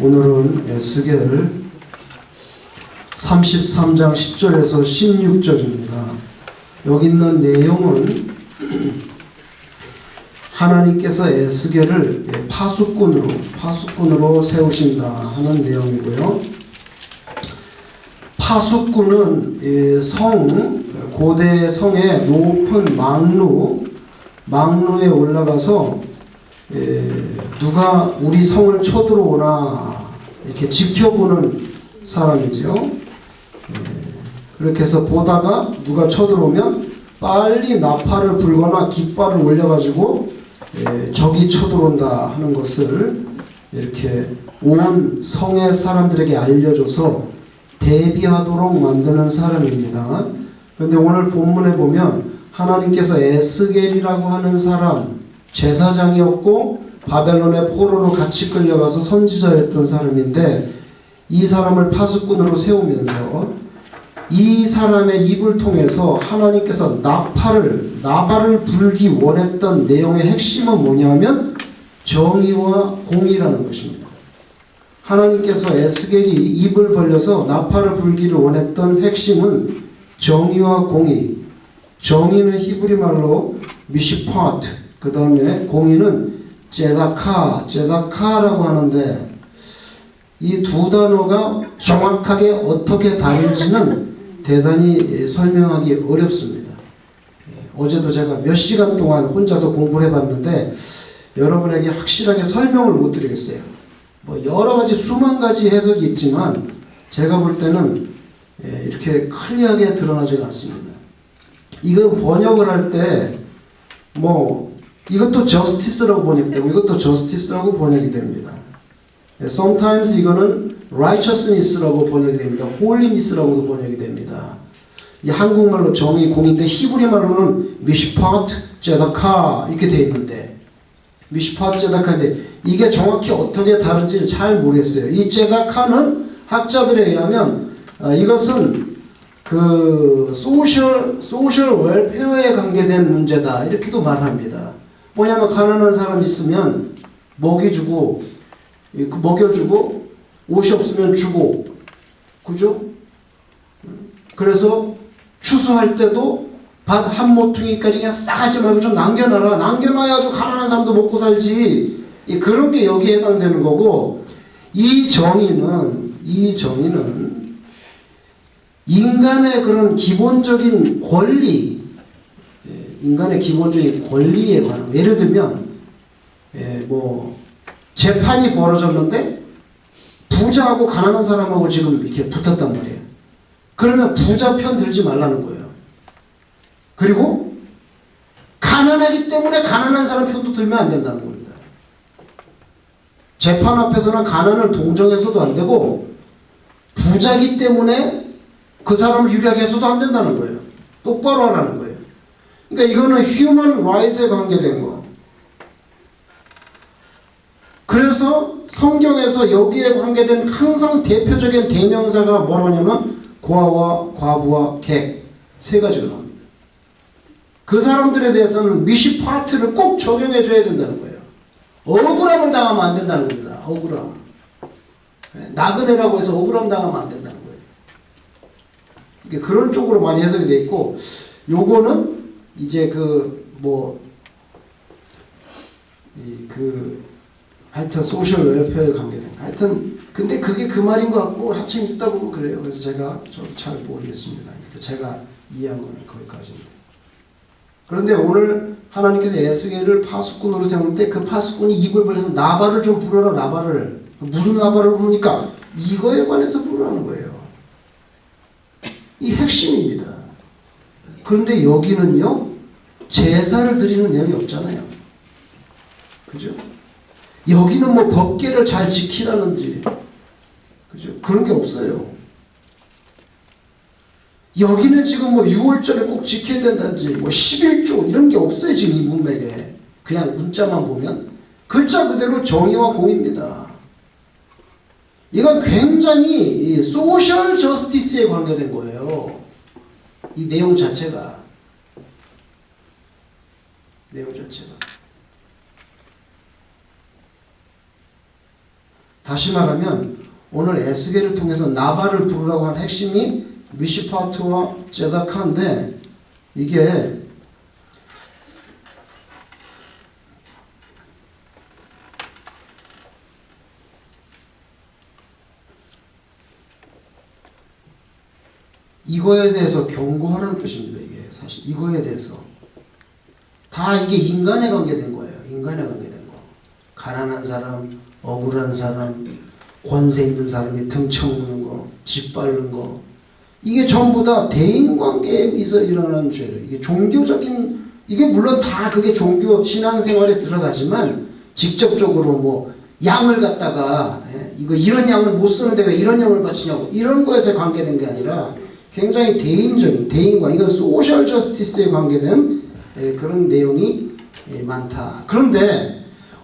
오늘은 에스겔 33장 10절에서 16절입니다. 여기 있는 내용은 하나님께서 에스겔을 파수꾼으로 세우신다 하는 내용이고요. 파수꾼은 고대 성의 높은 망루에 올라가서 누가 우리 성을 쳐들어오나 이렇게 지켜보는 사람이죠. 그렇게 해서 보다가 누가 쳐들어오면 빨리 나팔을 불거나 깃발을 올려가지고 적이 쳐들어온다 하는 것을 이렇게 온 성의 사람들에게 알려줘서 대비하도록 만드는 사람입니다. 그런데 오늘 본문에 보면 하나님께서 에스겔이라고 하는 사람, 제사장이었고 바벨론의 포로로 같이 끌려가서 선지자였던 사람인데, 이 사람을 파수꾼으로 세우면서 이 사람의 입을 통해서 하나님께서 나발을 불기 원했던 내용의 핵심은 뭐냐면 정의와 공의라는 것입니다. 하나님께서 에스겔이 입을 벌려서 나팔을 불기를 원했던 핵심은 정의와 공의. 정의는 히브리 말로 미시파트, 그 다음에 공의는 제다카라고 하는데, 이 두 단어가 정확하게 어떻게 다른지는 대단히 설명하기 어렵습니다. 어제도 제가 몇 시간 동안 혼자서 공부를 해봤는데 여러분에게 확실하게 설명을 못 드리겠어요. 여러 가지 수만 가지 해석이 있지만 제가 볼 때는 이렇게 클리어하게 드러나지가 않습니다. 이거 번역을 할 때 이것도 justice라고 번역이 되고 이것도 justice라고 번역이 됩니다. Sometimes 이거는 righteousness라고 번역이 됩니다. holiness라고도 번역이 됩니다. 이 한국말로 정의, 공인데 히브리 말로는 미시파트, 제다카 이렇게 되어 있는데, 미시파트, 제다카인데 이게 정확히 어떻게 다른지를 잘 모르겠어요. 이 제다카는 학자들에 의하면 이것은 그 소셜 웰페어에 관계된 문제다 이렇게도 말합니다. 뭐냐면 가난한 사람 있으면 먹여주고 옷이 없으면 주고, 그죠? 그래서 추수할 때도 밭 한 모퉁이까지 그냥 싸가지 말고 좀 남겨놔라. 남겨놔야지 가난한 사람도 먹고 살지. 그런 게 여기에 해당되는 거고, 이 정의는 인간의 그런 기본적인 권리, 인간의 기본적인 권리에 관한, 예를 들면 재판이 벌어졌는데 부자하고 가난한 사람하고 지금 이렇게 붙었단 말이에요. 그러면 부자 편 들지 말라는 거예요. 그리고 가난하기 때문에 가난한 사람 편도 들면 안 된다는 겁니다. 재판 앞에서는 가난을 동정해서도 안 되고 부자기 때문에 그 사람을 유리하게 해서도 안 된다는 거예요. 똑바로 하라는 거예요. 그러니까 이거는 휴먼 라이트에 관계된 거. 그래서 성경에서 여기에 관계된 항상 대표적인 대명사가 뭐냐면 고아와 과부와 객, 세 가지가 나옵니다. 그 사람들에 대해서는 미시파트를 꼭 적용해 줘야 된다는 거예요. 억울함을 당하면 안 된다는 겁니다. 억울함. 나그네라고 해서 억울함 당하면 안 된다는 거예요. 이게 그런 쪽으로 많이 해석이 돼 있고, 요거는 이제 하여튼 소셜 웰페어에 관계된, 하여튼 근데 그게 그 말인 것 같고 한참 읽다 보면 그래요. 그래서 제가 좀 잘 모르겠습니다. 제가 이해한 거는 거기까지입니다. 그런데 오늘 하나님께서 에스겔을 파수꾼으로 세우는데 그 파수꾼이 입을 벌려서 나발을 좀 부르라. 나발을 무슨 나발을 부르니까 이거에 관해서 부르라는 거예요. 이 핵심입니다. 그런데 여기는요 제사를 드리는 내용이 없잖아요. 그죠? 여기는 법계를 잘 지키라는지, 그죠? 그런 게 없어요. 여기는 지금 6월절에 꼭 지켜야 된다든지 11조 이런 게 없어요. 지금 이 문맥에. 그냥 문자만 보면 글자 그대로 정의와 공의입니다. 이건 굉장히 소셜 저스티스에 관계된 거예요. 이 내용 자체가. 다시 말하면 오늘 에스겔을 통해서 나발을 부르라고 한 핵심이 미시파트와 제다카인데, 이게 이거에 대해서 경고하라는 뜻입니다. 이게 사실 이거에 대해서 다 이게 인간에 관계된 거예요. 인간에 관계된 거. 가난한 사람, 억울한 사람, 권세 있는 사람이 등쳐먹는 거, 짓밟는 거, 이게 전부 다 대인관계에서 일어나는 죄를, 이게 종교적인, 이게 물론 다 그게 종교 신앙생활에 들어가지만 직접적으로 뭐 양을 갖다가 이거 이런 양을 못 쓰는데 왜 이런 양을 바치냐고 이런 거에서 관계된 게 아니라 굉장히 대인적인, 대인관, 이건 소셜 저스티스에 관계된 그런 내용이 많다. 그런데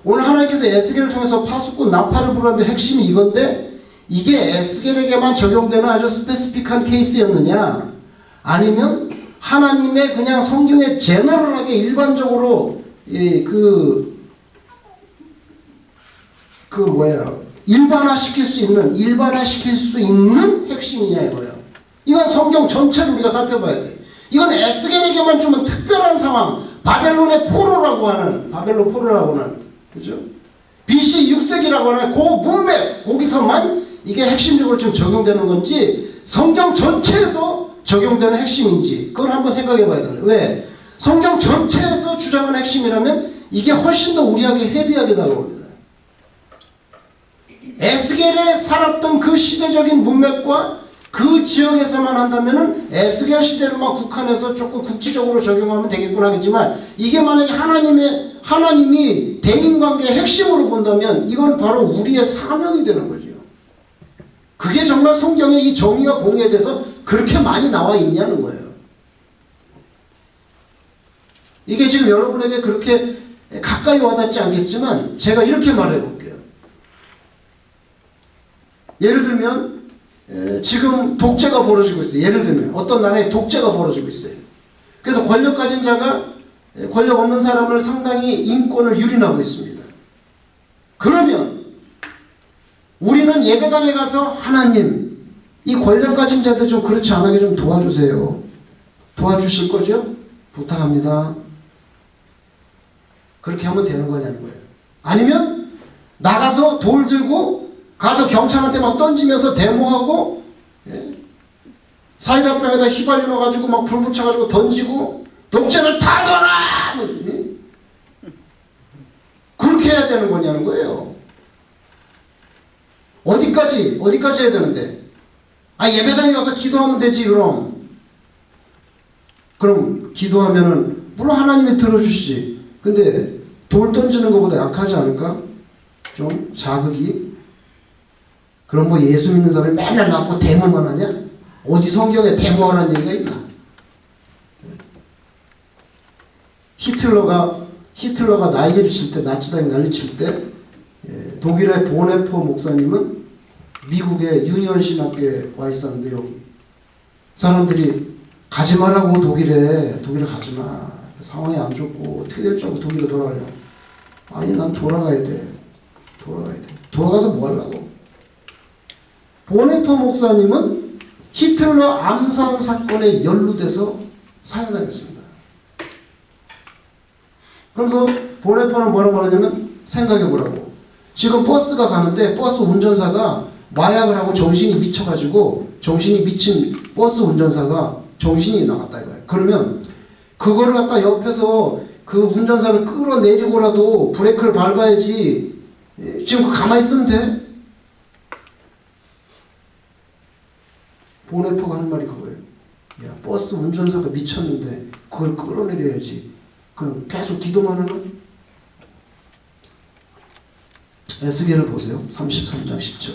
오늘 하나님께서 에스겔을 통해서 파수꾼 나팔을 부르는데 핵심이 이건데, 이게 에스겔에게만 적용되는 아주 스페시픽한 케이스였느냐, 아니면 하나님의 그냥 성경에 제너럴하게 일반적으로 일반화시킬 수 있는 핵심이냐 이거예요. 이건 성경 전체를 우리가 살펴봐야 돼. 이건 에스겔에게만 주면 특별한 상황, 바벨론 포로라고 하는, 그죠? BC 6세기라고 하는 그 문맥, 거기서만 이게 핵심적으로 좀 적용되는 건지, 성경 전체에서 적용되는 핵심인지, 그걸 한번 생각해 봐야 되는 거예요. 왜? 성경 전체에서 주장하는 핵심이라면 이게 훨씬 더 우리에게 헤비하게 다가옵니다. 에스겔에 살았던 그 시대적인 문맥과 그 지역에서만 한다면은 에스겔 시대로만 국한해서 조금 국지적으로 적용하면 되겠구나 하겠지만, 이게 만약에 하나님이 대인관계의 핵심으로 본다면 이건 바로 우리의 사명이 되는 거죠. 그게 정말 성경에 이 정의와 공의에 대해서 그렇게 많이 나와 있냐는 거예요. 이게 지금 여러분에게 그렇게 가까이 와닿지 않겠지만 제가 이렇게 말해 볼게요. 예를 들면 지금 독재가 벌어지고 있어요. 예를 들면 어떤 나라에 독재가 벌어지고 있어요. 그래서 권력 가진 자가 권력 없는 사람을 상당히 인권을 유린하고 있습니다. 그러면 우리는 예배당에 가서 하나님, 이 권력 가진 자들 좀 그렇지 않게 좀 도와주세요. 도와주실 거죠? 부탁합니다. 그렇게 하면 되는 거냐는 거예요. 아니면 나가서 돌 들고 가서 경찰한테 막 던지면서 데모하고, 사이다병에다 휘발유 넣어가지고 막 불 붙여가지고 던지고 독재를 다 놔라! 그렇게 해야 되는 거냐는 거예요. 어디까지 해야 되는데? 예배당에 가서 기도하면 되지, 그럼 기도하면은 물론 하나님이 들어주시지. 근데 돌 던지는 것보다 약하지 않을까? 좀 자극이. 그럼 뭐 예수 믿는 사람이 맨날 낳고 데모만 하냐? 어디 성경에 데모하라는 얘기가 있나? 히틀러가 난리를 칠 때, 나치당이 난리 칠 때, 독일의 보네퍼 목사님은 미국의 유니언 신학교에 와 있었는데, 여기 사람들이 가지 말라고 독일에 가지 마. 상황이 안 좋고 어떻게 될지 알고 독일에 돌아가려고. 아니, 난 돌아가야 돼. 돌아가서 뭐 하려고? 보네퍼 목사님은 히틀러 암살 사건에 연루돼서 사형당했습니다. 그래서 보네퍼는 뭐라고 하냐면, 생각해보라고. 지금 버스가 가는데 버스 운전사가 마약을 하고 정신이 미쳐가지고, 정신이 미친 버스 운전사가 정신이 나갔다 이거예요. 그러면 그거를 갖다 옆에서 그 운전사를 끌어내리고라도 브레이크를 밟아야지. 지금 가만히 있으면 돼? 보네퍼가 하는 말이 그거예요. 야, 버스 운전사가 미쳤는데 그걸 끌어내려야지. 그 계속 기도만 하는? 에스겔을 보세요. 33장 10절.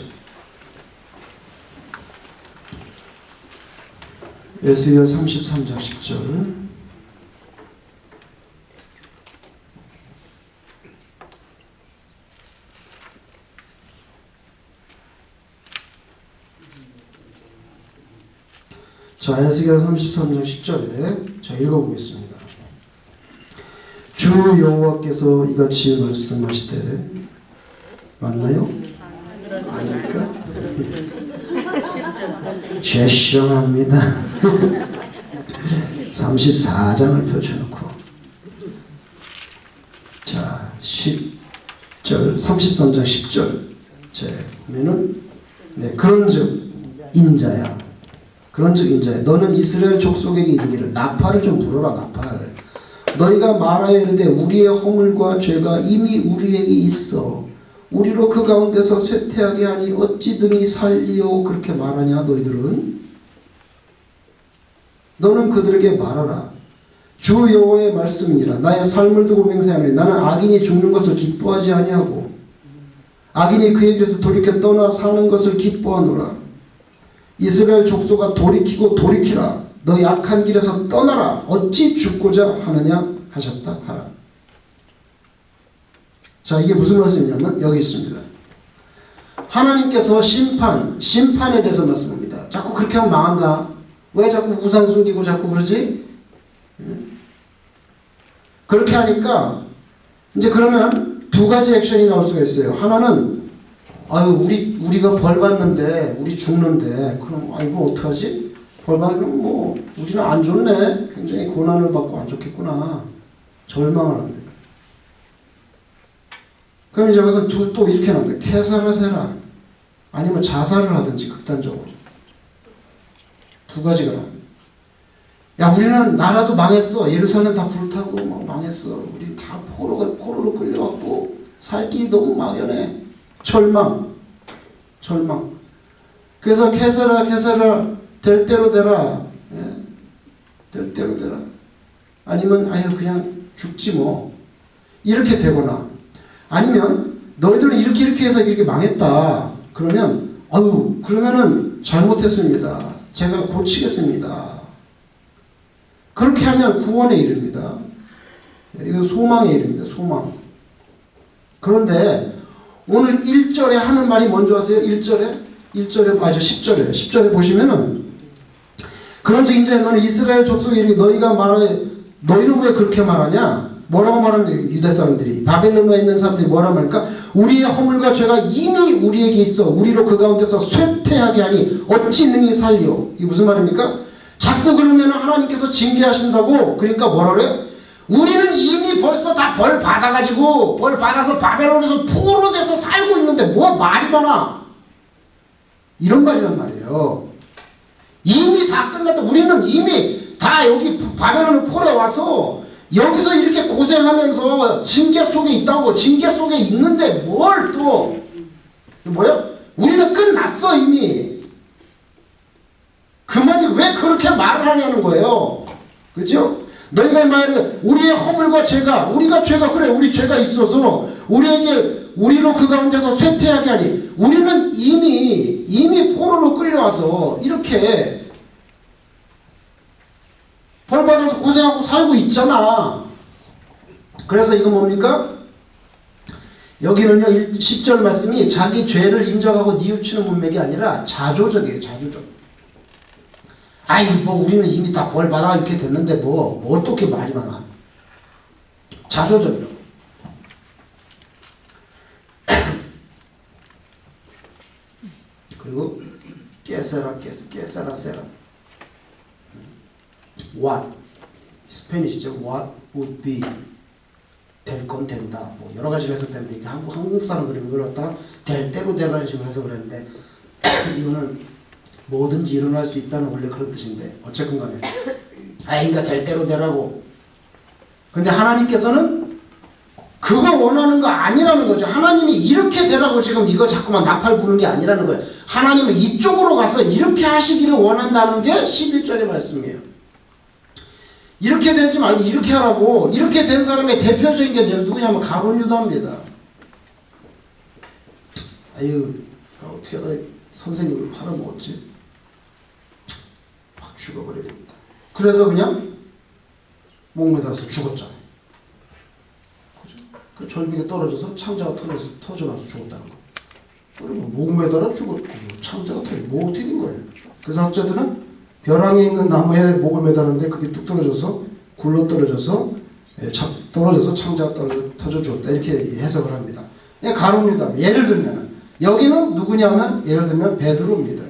에스겔 33장 10절. 자, 에스겔 33장 10절에 자, 읽어보겠습니다. 주 여호와께서 이같이 말씀하시되, 맞나요? 아닙니까? 죄송합니다. 34장을 펼쳐놓고 자 10절 33장 10절 보면은 그런즉 인자야 너는 이스라엘 족속에게 이르기를 나팔을 좀 불어라. 나팔 너희가 말하여 이르되 우리의 허물과 죄가 이미 우리에게 있어 우리로 그 가운데서 쇠퇴하게 하니 어찌 등이 살리오. 그렇게 말하냐. 너는 그들에게 말하라. 주 여호와의 말씀이니라. 나의 삶을 두고 맹세하노니 나는 악인이 죽는 것을 기뻐하지 아니하고 악인이 그의 길에서 돌이켜 떠나 사는 것을 기뻐하노라. 이스라엘 족속아 돌이키고 돌이키라. 너희 악한 길에서 떠나라. 어찌 죽고자 하느냐 하셨다 하라. 자, 이게 무슨 말씀이냐면 여기 있습니다. 하나님께서 심판에 대해서 말씀합니다. 자꾸 그렇게 하면 망한다. 왜 자꾸 우상 숨기고 자꾸 그러지? 그렇게 하니까 이제 그러면 두 가지 액션이 나올 수가 있어요. 하나는 우리가 벌 받는데 우리 죽는데 그럼 이거 어떡하지? 벌 받으면 뭐 우리는 안 좋네. 굉장히 고난을 받고 안 좋겠구나. 절망을 합니다. 그럼 이제 여기서 또 이렇게 나옵니다. 캐사라세라 아니면 자살을 하든지 극단적으로 두 가지가 나옵니다. 야 우리는 나라도 망했어. 예루살렘 다 불타고 막 망했어. 우리 다 포로로 끌려왔고 살 길이 너무 막연해. 절망. 그래서 캐사라 될 대로 되라. 될 대로 되라. 아니면 그냥 죽지 뭐. 이렇게 되거나 아니면 너희들은 이렇게 해서 이렇게 망했다. 그러면 그러면은 잘못했습니다. 제가 고치겠습니다. 그렇게 하면 구원에 이릅니다. 이건 소망에 이릅니다. 소망. 그런데 오늘 1절에 하는 말이 뭔지 아세요? 10절에 보시면은 그런즉 이제 너는 이스라엘 족속에 이르기 너희가 말하여 너희는 왜 그렇게 말하냐? 뭐라고 말하는 유대 사람들이 바벨론에 있는 사람들이 뭐라고 말할까? 우리의 허물과 죄가 이미 우리에게 있어 우리로 그 가운데서 쇠퇴하게 하니 어찌 능히 살리오. 이게 무슨 말입니까? 자꾸 그러면 하나님께서 징계하신다고. 그러니까 뭐라 그래? 우리는 이미 벌써 다 벌 받아서 바벨론에서 포로 돼서 살고 있는데 뭐 말이 많아. 이런 말이란 말이에요. 이미 다 끝났다. 우리는 이미 다 여기 바벨론 포로에 와서 여기서 이렇게 고생하면서 징계 속에 있다고. 징계 속에 있는데 뭘 또 뭐야? 우리는 끝났어 이미. 그 말이 왜 그렇게 말을 하냐는 거예요. 그죠? 너희가 말을 우리의 허물과 죄가 우리가 죄가 그래 우리 죄가 있어서 우리로 그 가운데서 쇠퇴하게 하니 우리는 이미 포로로 끌려와서 이렇게 벌받아서 고생하고 살고 있잖아. 그래서 이거 뭡니까? 여기는요 10절 말씀이 자기 죄를 인정하고 뉘우치는 문맥이 아니라 자조적이에요. 자조적. 뭐 우리는 이미 다 벌 받아 이렇게 됐는데 뭘 또 이렇게 말이 많아. 자조적이요. 그리고 깨세라세라. What 스페니시죠. What would be 될 건 된다. 뭐 여러 가지 해석되는데 이게 한국 사람들이 이걸 갖다가 될 대로 되라는 식으로 해석을 했는데 이거는 뭐든지 일어날 수 있다는 원래 그런 뜻인데 어쨌건 간에 그러니까 될 대로 되라고. 근데 하나님께서는 그거 원하는 거 아니라는 거죠. 하나님이 이렇게 되라고 지금 이거 자꾸만 나팔 부는 게 아니라는 거예요. 하나님은 이쪽으로 가서 이렇게 하시기를 원한다는 게 11절의 말씀이에요. 이렇게 되지 말고 이렇게 하라고. 이렇게 된 사람의 대표적인 게 누구냐면 가룟 유다입니다. 어떻게 하다 선생님을 팔아먹었지? 확 죽어버려야 됩니다. 그래서 그냥 목매달아서 죽었잖아요. 그 절벽에 떨어져서 창자가 터져나서 죽었다는 거. 그리고 목매달아 죽었고 창자가 터져 뭐 어떻게 된 거예요? 그래서 학자들은 벼랑에 있는 나무에 목을 매달았는데 그게 뚝 떨어져서 굴러 떨어져서 창자가 터져 죽었다 이렇게 해석을 합니다. 가룟 유다. 예를 들면 여기는 누구냐면 예를 들면 베드로입니다.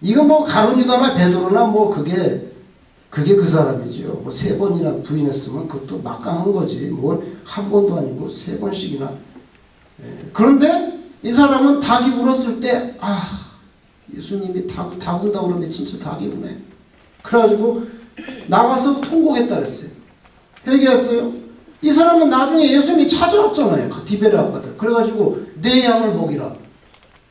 이건 뭐 가룟 유다나 베드로나 뭐 그게 그 사람이죠. 뭐 3번이나 부인했으면 그것도 막강한 거지. 뭘 한 번도 아니고 3번씩이나. 그런데 이 사람은 닭이 울었을 때 예수님이 닭 운다고 그러는데 진짜 닭이 우네. 그래가지고 나가서 통곡했다 그랬어요. 회개했어요. 이 사람은 나중에 예수님이 찾아왔잖아요. 디베레 아빠들. 그래가지고 내 양을 먹이라.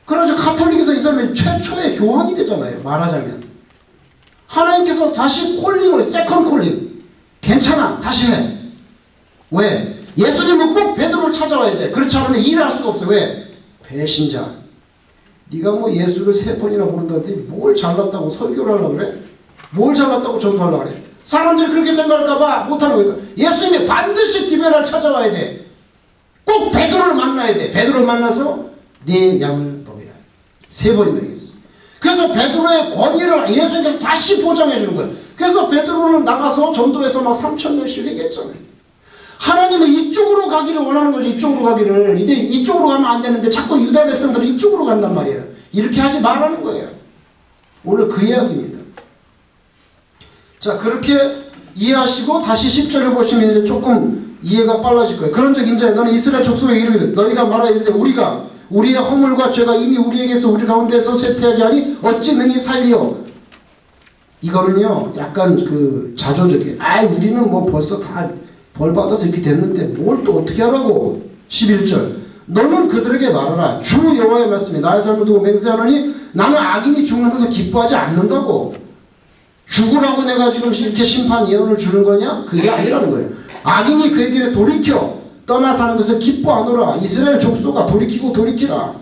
그래가지고 가톨릭에서 이 사람이 최초의 교황이 되잖아요. 말하자면. 하나님께서 다시 콜링을, 세컨 콜링. 괜찮아. 다시 해. 왜? 예수님은 꼭 베드로를 찾아와야 돼. 그렇지 않으면 일을 할 수가 없어. 왜? 배신자. 네가 뭐 예수를 3번이나 부른다는데 뭘 잘났다고 설교를 하려고 그래? 뭘 잘났다고 전도하려고 그래? 사람들이 그렇게 생각할까봐 못하는 거니까. 예수님이 반드시 디베라를 찾아와야 돼. 꼭 베드로를 만나야 돼. 베드로를 만나서 네 양을 먹이라. 3번이나 얘기했어. 그래서 베드로의 권위를 예수님께서 다시 보장해 주는 거예요. 그래서 베드로는 나가서 전도해서 막 3,000명씩 얘기했잖아요. 하나님은 이쪽으로 가기를 원하는 거죠. 이쪽으로 가기를. 이제 이쪽으로 가면 안 되는데 자꾸 유다 백성들은 이쪽으로 간단 말이에요. 이렇게 하지 말라는 거예요. 오늘 그 이야기입니다. 자, 그렇게 이해하시고 다시 10절을 보시면 이제 조금 이해가 빨라질 거예요. 그런즉 인자야 너는 이스라엘 족속에 이르기를 너희가 말하여 이르되 우리가 우리의 허물과 죄가 이미 우리에게서 우리 가운데서 쇠퇴하게 하니 어찌 능히 살리오. 이거는요 약간 그 자조적이에요. 우리는 뭐 벌써 다 벌 받아서 이렇게 됐는데 뭘 또 어떻게 하라고. 11절 너는 그들에게 말하라. 주 여호와의 말씀이 나의 삶을 두고 맹세하노니 나는 악인이 죽는 것을 기뻐하지 않는다고. 죽으라고 내가 지금 이렇게 심판 예언을 주는 거냐? 그게 아니라는 거예요. 악인이 그의 길에 돌이켜 떠나 사는 것을 기뻐하노라. 이스라엘 족속아 돌이키고 돌이키라.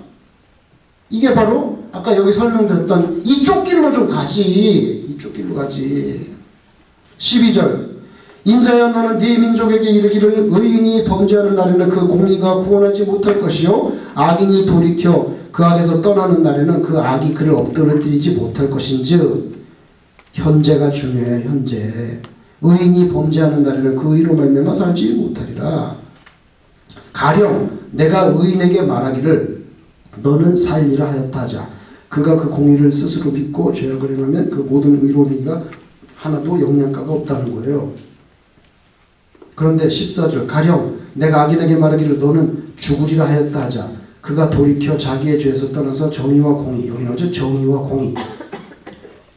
이게 바로 아까 여기 설명드렸던 이쪽 길로 좀 가지. 이쪽 길로 가지. 12절 인자여 너는 네 민족에게 이르기를 의인이 범죄하는 날에는 그 공의가 구원하지 못할 것이요 악인이 돌이켜 그 악에서 떠나는 날에는 그 악이 그를 엎드러뜨리지 못할 것인즉. 현재가 중요해. 현재. 의인이 범죄하는 날에는 그 의로 말미암아 살지 못하리라. 가령 내가 의인에게 말하기를 너는 살리라 하였다 하자. 그가 그 공의를 스스로 믿고 죄악을 행하면 그 모든 의로운이가 하나도 영양가가 없다는 거예요. 그런데 14절 가령 내가 악인에게 말하기를 너는 죽으리라 하였다 하자. 그가 돌이켜 자기의 죄에서 떠나서 정의와 공의. 여기는 어제 정의와 공의.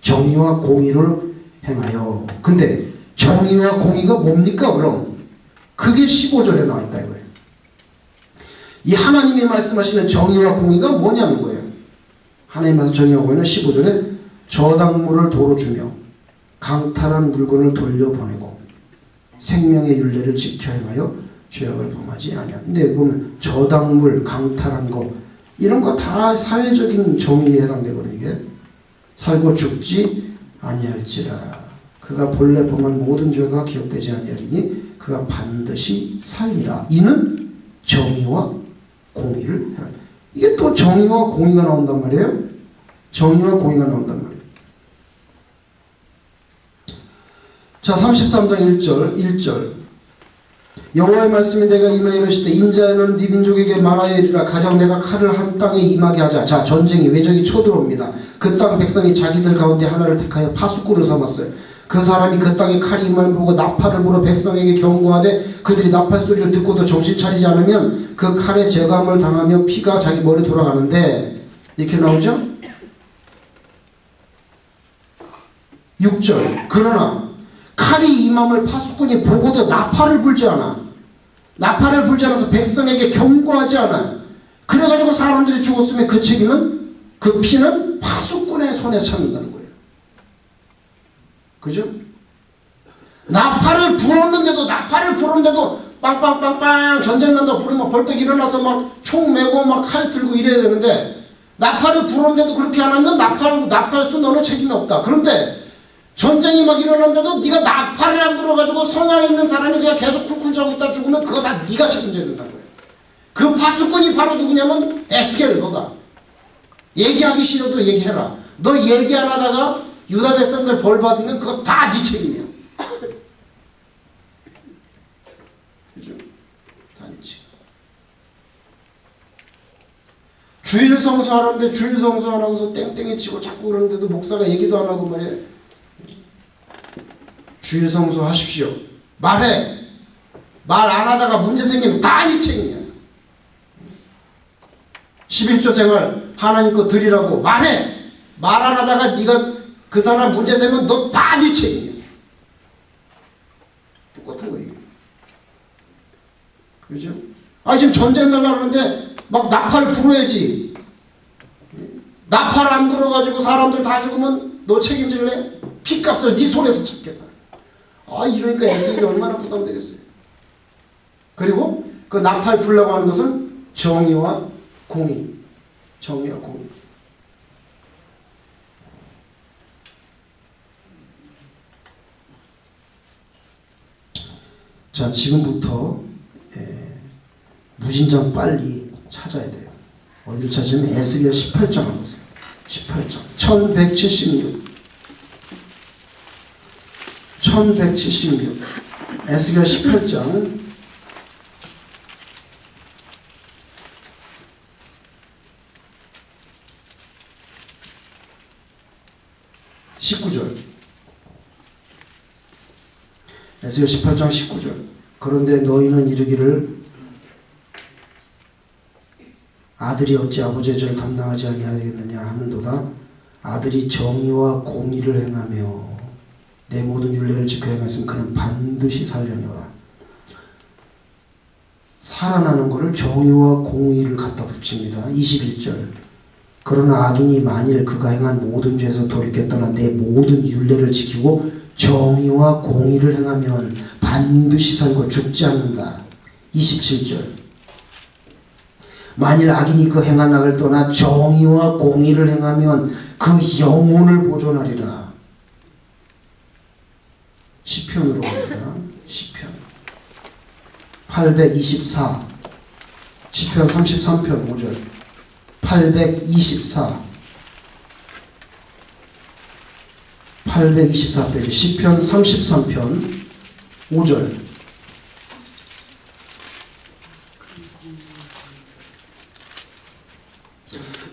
정의와 공의를 행하여. 근데 정의와 공의가 뭡니까 그럼? 그게 15절에 나와 있다 이거예요. 이 하나님이 말씀하시는 정의와 공의가 뭐냐는 거예요. 하나님 말씀 정의와 공의는 15절에 저당물을 도로 주며 강탈한 물건을 돌려보내고 생명의 율례를 지켜 행하여 죄악을 범하지 아니하라. 근데 보면 저당물, 강탈한 거 이런 거 다 사회적인 정의에 해당되거든요. 이게. 살고 죽지 아니할지라. 그가 본래 범한 모든 죄가 기억되지 아니하리니 그가 반드시 살리라. 이는 정의와 공의를 행하라. 이게 또 정의와 공의가 나온단 말이에요. 정의와 공의가 나온단 말이에요. 자, 33장 1절 여호와의 말씀이 내가 임하여 이르시되 인자야 너는 네 민족에게 말하여 이르라. 가령 내가 칼을 한 땅에 임하게 하자. 자, 전쟁이 외적이 쳐들어옵니다. 그 땅 백성이 자기들 가운데 하나를 택하여 파수꾼을 삼았어요. 그 사람이 그 땅에 칼이 임함을 보고 나팔을 불어 백성에게 경고하되 그들이 나팔 소리를 듣고도 정신 차리지 않으면 그 칼에 재감을 당하며 피가 자기 머리에 돌아가는데. 이렇게 나오죠? 6절 그러나 칼이 임함을 파수꾼이 보고도 나팔을 불지 않아. 나팔을 불지 않아서 백성에게 경고하지 않아. 그래가지고 사람들이 죽었으면 그 책임은, 그 피는 파수꾼의 손에 찾는다는 거예요. 그죠? 나팔을 불었는데도 빵빵빵빵 전쟁 난다고 부르면 벌떡 일어나서 막 총 메고 막 칼 들고 이래야 되는데 나팔을 불었는데도 그렇게 안 하면 나팔수 너는 책임이 없다. 그런데 전쟁이 막 일어났는데도 네가 나팔을 안 불어가지고 성 안에 있는 사람이 그냥 계속 쿨쿨 자고 있다 죽으면 그거 다 네가 책임져야 된다는 거예요. 그 파수꾼이 바로 누구냐면 에스겔 너다. 얘기하기 싫어도 얘기해라. 너 얘기 안 하다가 유다 백성들 벌 받으면 그거 다 네 책임이야. 그죠? 다 네 책임. 주일 성수하는데 주일 성수 안 하고서 땡땡이 치고 자꾸 그러는데도 목사가 얘기도 안 하고 말이야. 주일 성수 하십시오. 말해. 말 안 하다가 문제 생기면 다 네 책임이야. 11조 생활 하나님 거 드리라고 말해. 말 안 하다가 네가 그 사람 문제 생기면 너 다 네 책임이야. 똑같은 거 이게. 그죠? 아 지금 전쟁 날라 그러는데 막 나팔 불어야지. 나팔 안 불어가지고 사람들 다 죽으면 너 책임질래? 피값을 네 손에서 찾겠다. 아 이러니까 애쓰기 얼마나 부담되겠어요. 그리고 그 나팔 불라고 하는 것은 정의와 공의. 정의와 공의. 자 지금부터 무진장 빨리 찾아야 돼요. 어디를 찾으면 에스겔 18장을 보세요. 18장 1176 에스겔 18장 19절 에스겔 18장 19절 그런데 너희는 이르기를 아들이 어찌 아버지의 죄를 감당하지 아니하겠느냐 하는도다. 아들이 정의와 공의를 행하며 내 모든 율례를 지켜 행했으면 그는 반드시 살려니와. 살아나는 것을 정의와 공의를 갖다 붙입니다. 21절 그러나 악인이 만일 그가 행한 모든 죄에서 돌이켜 떠나 내 모든 율례를 지키고 정의와 공의를 행하면 반드시 살고 죽지 않는다. 27절 만일 악인이 그 행한 악을 떠나 정의와 공의를 행하면 그 영혼을 보존하리라. 시편으로 갑니다. 시편 824 시편 33편 5절 824페이지 시편 33편 5절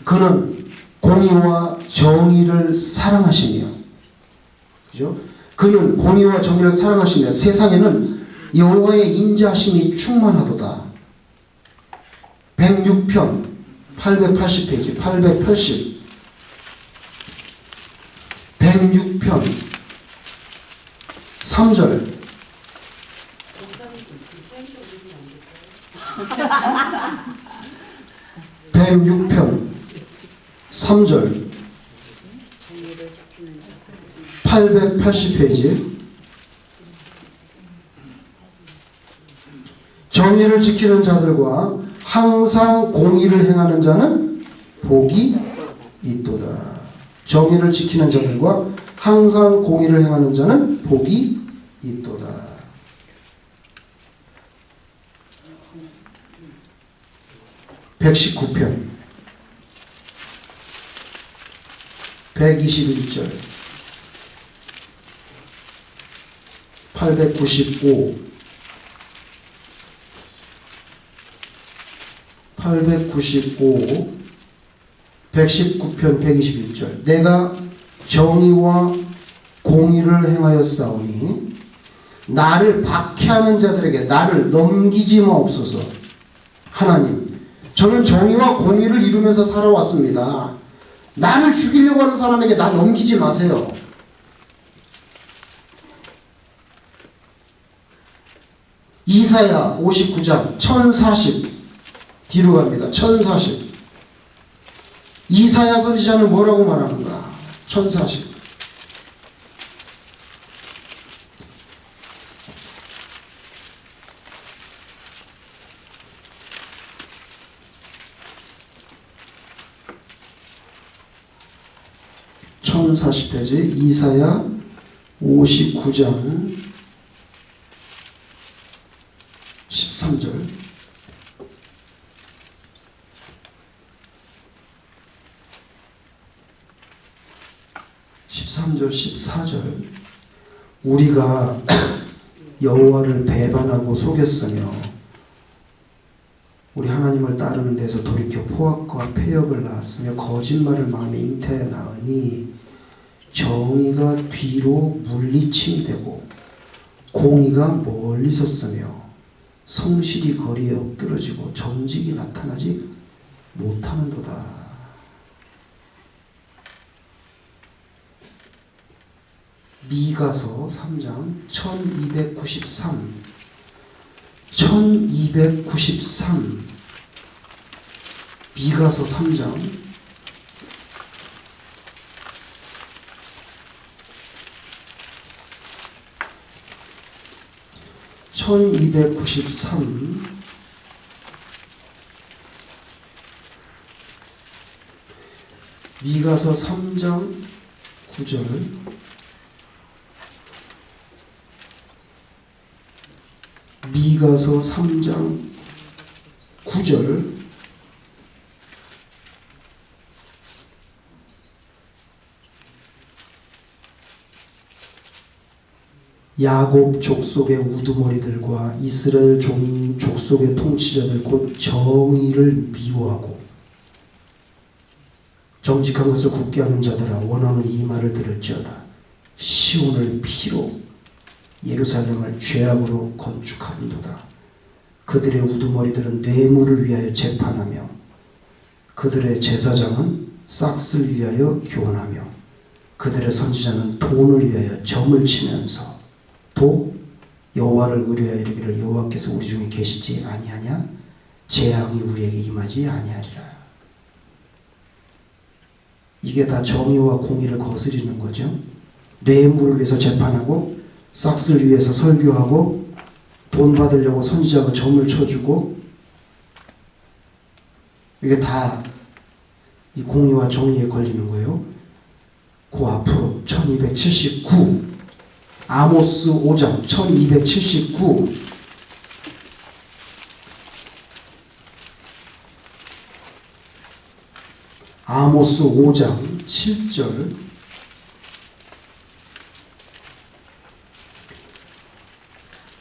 그는 공의와 정의를 사랑하시며 그죠? 그는 공의와 정의를 사랑하시며 세상에는 여호와의 인자하심이 충만하도다. 106편 880페이지 880 106편 3절 106편 3절 880페이지 정의를 지키는 자들과 항상 공의를 행하는 자는 복이 있도다. 정의를 지키는 자들과 항상 공의를 행하는 자는 복이 있도다. 119편 121절 895 119편 121절 내가 정의와 공의를 행하였사오니 나를 박해하는 자들에게 나를 넘기지 마옵소서. 하나님 저는 정의와 공의를 이루면서 살아왔습니다. 나를 죽이려고 하는 사람에게 나 넘기지 마세요. 이사야 59장 1040 뒤로 갑니다. 1040 이사야 선지자는 뭐라고 말하는가? 1040 1040페이지 이사야 59장 13절 13절 14절 우리가 여호와를 배반하고 속였으며 우리 하나님을 따르는 데서 돌이켜 포악과 패역을 낳았으며 거짓말을 마음에 잉태하여 낳으니 정의가 뒤로 물리침이 되고 공의가 멀리 섰으며 성실이 거리에 엎드러지고 정직이 나타나지 못하는도다. 미가서 3장 1293 미가서 3장 1293 미가서 3장 9절 미가서 3장 9절 야곱 족속의 우두머리들과 이스라엘 족속의 통치자들 곧 정의를 미워하고 정직한 것을 굳게 하는 자들아 원하는 이 말을 들을지어다. 시온을 피로 예루살렘을 죄악으로 건축하는도다. 그들의 우두머리들은 뇌물을 위하여 재판하며 그들의 제사장은 싹을 위하여 교훈하며 그들의 선지자는 돈을 위하여 점을 치면서 또 여호와를 의뢰하여 이르기를 여호와께서 우리 중에 계시지 아니하냐? 재앙이 우리에게 임하지 아니하리라. 이게 다 정의와 공의를 거스리는 거죠. 뇌물을 위해서 재판하고 싹을 위해서 설교하고 돈 받으려고 선지자가 점을 쳐주고 이게 다 이 공의와 정의에 걸리는 거예요. 그 앞으로 1279 아모스 5장 1279 아모스 5장 7절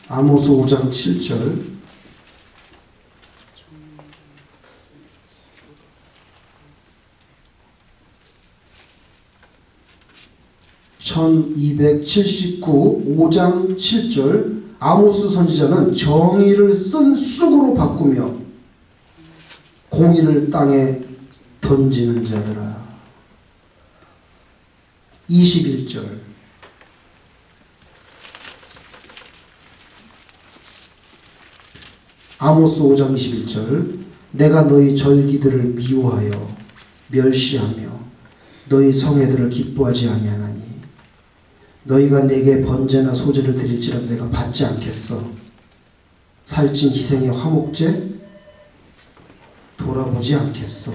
아모스 5장 7절 1279 5장 7절 아모스 선지자는 정의를 쓴 쑥으로 바꾸며 공의를 땅에 던지는 자들아. 21절 아모스 5장 21절 내가 너희 절기들을 미워하여 멸시하며 너희 성회들을 기뻐하지 아니하나니 너희가 내게 번제나 소제를 드릴지라도 내가 받지 않겠어. 살찐 희생의 화목제 돌아보지 않겠어.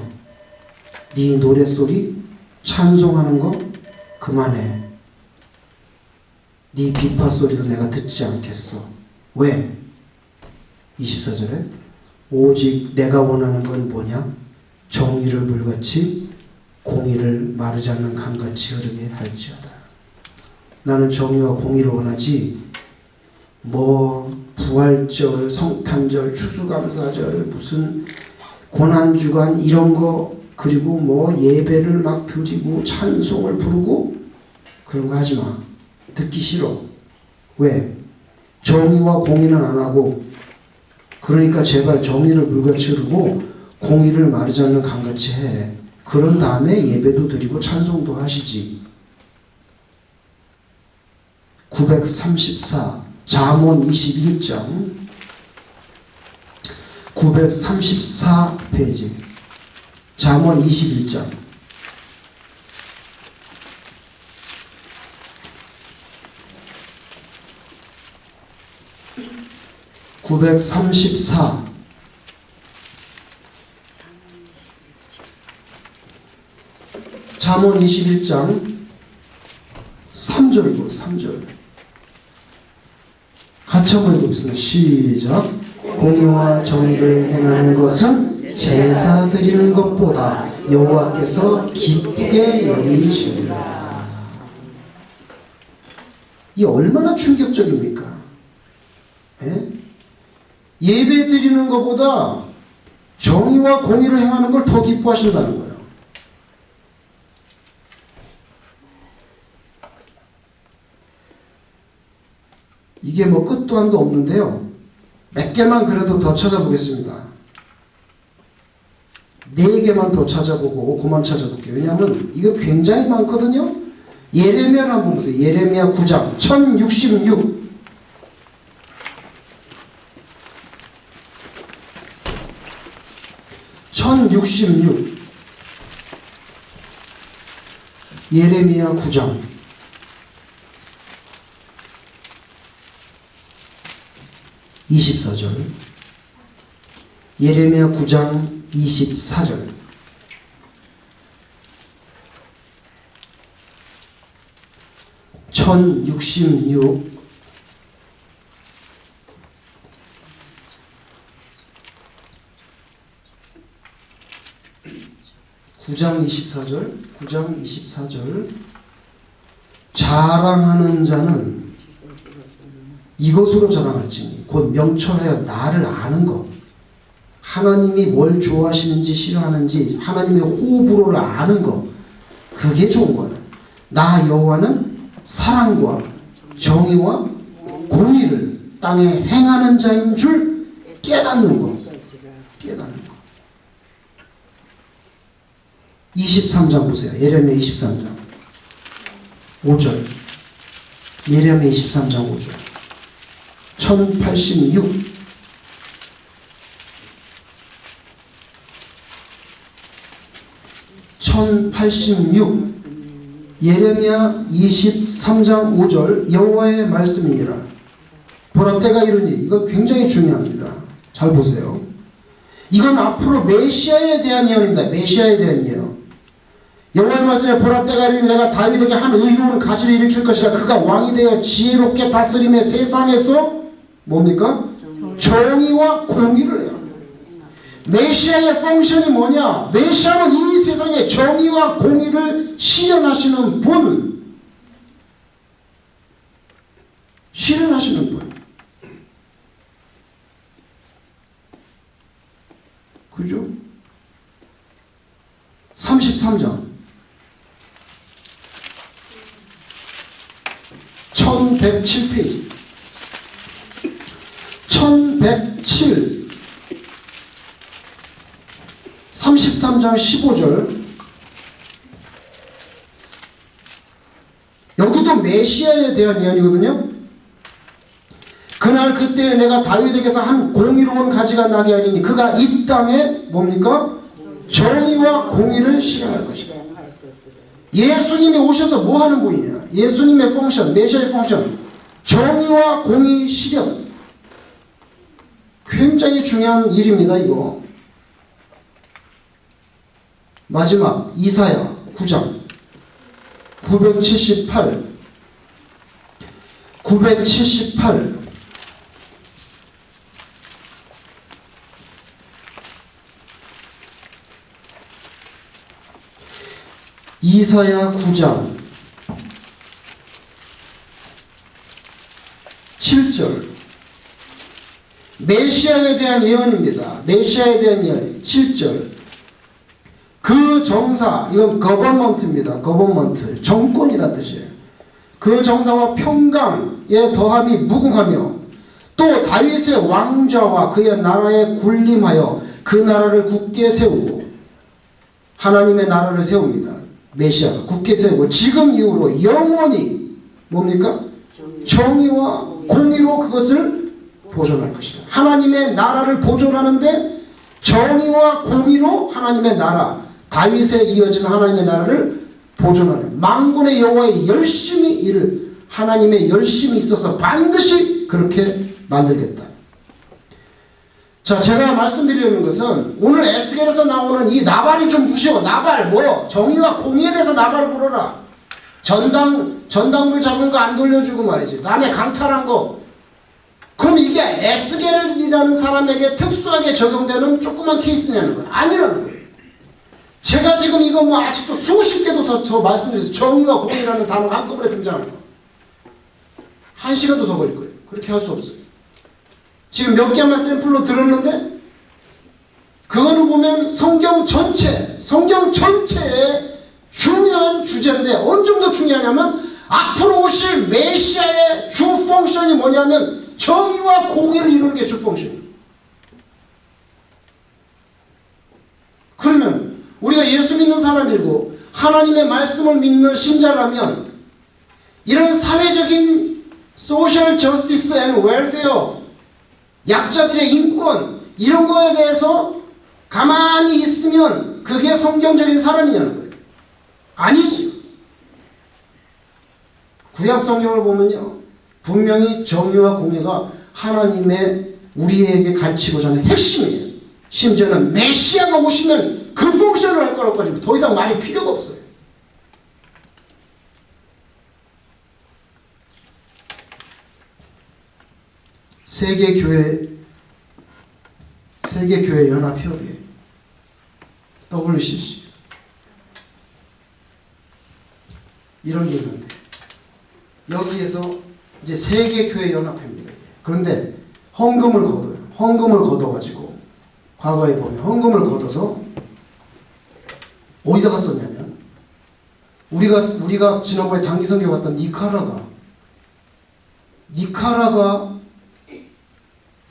네 노랫소리 찬송하는 거 그만해. 네 비파소리도 내가 듣지 않겠어. 왜? 24절에 오직 내가 원하는 건 뭐냐? 정의를 물같이 공의를 마르지 않는 강같이 흐르게 할지어다. 나는 정의와 공의를 원하지 뭐 부활절, 성탄절, 추수감사절, 무슨 고난주간 이런 거 그리고 뭐 예배를 막 드리고 찬송을 부르고 그런 거 하지 마. 듣기 싫어. 왜? 정의와 공의는 안 하고 그러니까 제발 정의를 물같이 흐르고 공의를 마르지 않는 강같이 해. 그런 다음에 예배도 드리고 찬송도 하시지. 934 잠언 21장 934페이지 잠언 21장 934 잠언 21장 3절 보세요. 3절 같이 한번 읽어보겠습니다. 시작. 공의와 정의를 행하는 것은 제사 드리는 것보다 여호와께서 기쁘게 여기시리라. 이 얼마나 충격적입니까? 예? 예배 드리는 것보다 정의와 공의를 행하는 걸 더 기뻐하신다는 거예요. 이게 뭐 끝도 한도 없는데요. 몇 개만 그래도 더 찾아보겠습니다. 4개만 더 찾아보고 그만 찾아볼게요. 왜냐하면 이거 굉장히 많거든요. 예레미야를 한번 보세요. 예레미야 9장 1066 1066 예레미야 9장 24절 예레미야 9장 24절 1066 9장 24절 9장 24절 자랑하는 자는 이것으로 자랑할지니 곧 명철하여 나를 아는 것 하나님이 뭘 좋아하시는지 싫어하는지 하나님의 호불호를 아는 것 그게 좋은 거다. 나 여호와는 사랑과 정의와 공의를 땅에 행하는 자인 줄 깨닫는 것. 깨닫는 것. 23장 보세요. 예레미야 23장 5절 예레미야 23장 5절 1086 1086 예레미야 23장 5절 여호와의 말씀이니라. 보라 때가 이르니 이거 굉장히 중요합니다. 잘 보세요. 이건 앞으로 메시아에 대한 예언입니다. 메시아에 대한 예언. 여호와의 말씀에 보라 때가 이르니 내가 다윗에게 한 의로운 가지를 일으킬 것이라. 그가 왕이 되어 지혜롭게 다스림에 세상에서 뭡니까? 정의와 공의를 해요. 메시아의 펑션이 뭐냐? 메시아는 이 세상에 정의와 공의를 실현하시는 분. 실현하시는 분. 그죠? 33장 1107페이지 1107 33장 15절 여기도 메시아에 대한 예언이거든요. 그날 그때 내가 다윗에게서 한 공의로운 가지가 나게 하리니 그가 이 땅에 뭡니까? 정의와 공의를 실현할 것이다. 예수님이 오셔서 뭐 하는 분이냐? 예수님의 펑션, 메시아의 펑션 정의와 공의 실현 굉장히 중요한 일입니다. 이거 마지막 이사야 9장 978 이사야 9장 7절 메시아에 대한 예언입니다. 메시아에 대한 예언 7절 그 정사, 이건 거버먼트입니다. 거버먼트, 정권이란 뜻이에요. 그 정사와 평강에 더함이 무궁하며 또 다윗의 왕좌와 그의 나라에 군림하여 그 나라를 굳게 세우고 하나님의 나라를 세웁니다. 메시아가 굳게 세우고 지금 이후로 영원히 뭡니까? 정의와 공의로 그것을 보존할 것이다. 하나님의 나라를 보존하는데 정의와 공의로 하나님의 나라 다윗에 이어지는 하나님의 나라를 보존하는 만군의 여호와의 열심히 일을 하나님의 열심이 있어서 반드시 그렇게 만들겠다. 자, 제가 말씀드리려는 것은 오늘 에스겔에서 나오는 이 나발을 좀 무시하고 나발 뭐 정의와 공의에 대해서 나발을 부르라. 전당물 잡은 거 안 돌려주고 말이지. 남의 강탈한 거. 그럼 이게 에스겔이라는 사람에게 특수하게 적용되는 조그만 케이스냐는 거예요. 아니라는 거예요. 제가 지금 이거 뭐 아직도 수십 개도 더 말씀드려서 정의와 공의라는 단어가 한꺼번에 등장하는 거예요. 1시간도 더 걸릴 거예요. 그렇게 할 수 없어요. 지금 몇 개만 샘플로 들었는데 그거는 보면 성경 전체의 중요한 주제인데 어느 정도 중요하냐면 앞으로 오실 메시아의 주 펑션이 뭐냐면 정의와 공의를 이루는 게 주 펑션이에요. 그러면 우리가 예수 믿는 사람이고 하나님의 말씀을 믿는 신자라면 이런 사회적인 소셜 저스티스 앤 웰페어, 약자들의 인권 이런 거에 대해서 가만히 있으면 그게 성경적인 사람이냐는 거예요. 아니지. 구약 성경을 보면요, 분명히 정의와 공의가 하나님의 우리에게 가르치고자 하는 핵심이에요. 심지어는 메시아가 오시면 그 펑션을 할 거라고 하지만 더 이상 말이 필요가 없어요. 세계교회 연합협의회 WCC 이런 게 있는데 여기에서 이제 세계교회 연합회입니다. 그런데 헌금을 걷어가지고 과거에 보면 헌금을 걷어서 어디다가 썼냐면 우리가 지난번에 단기선교 갔던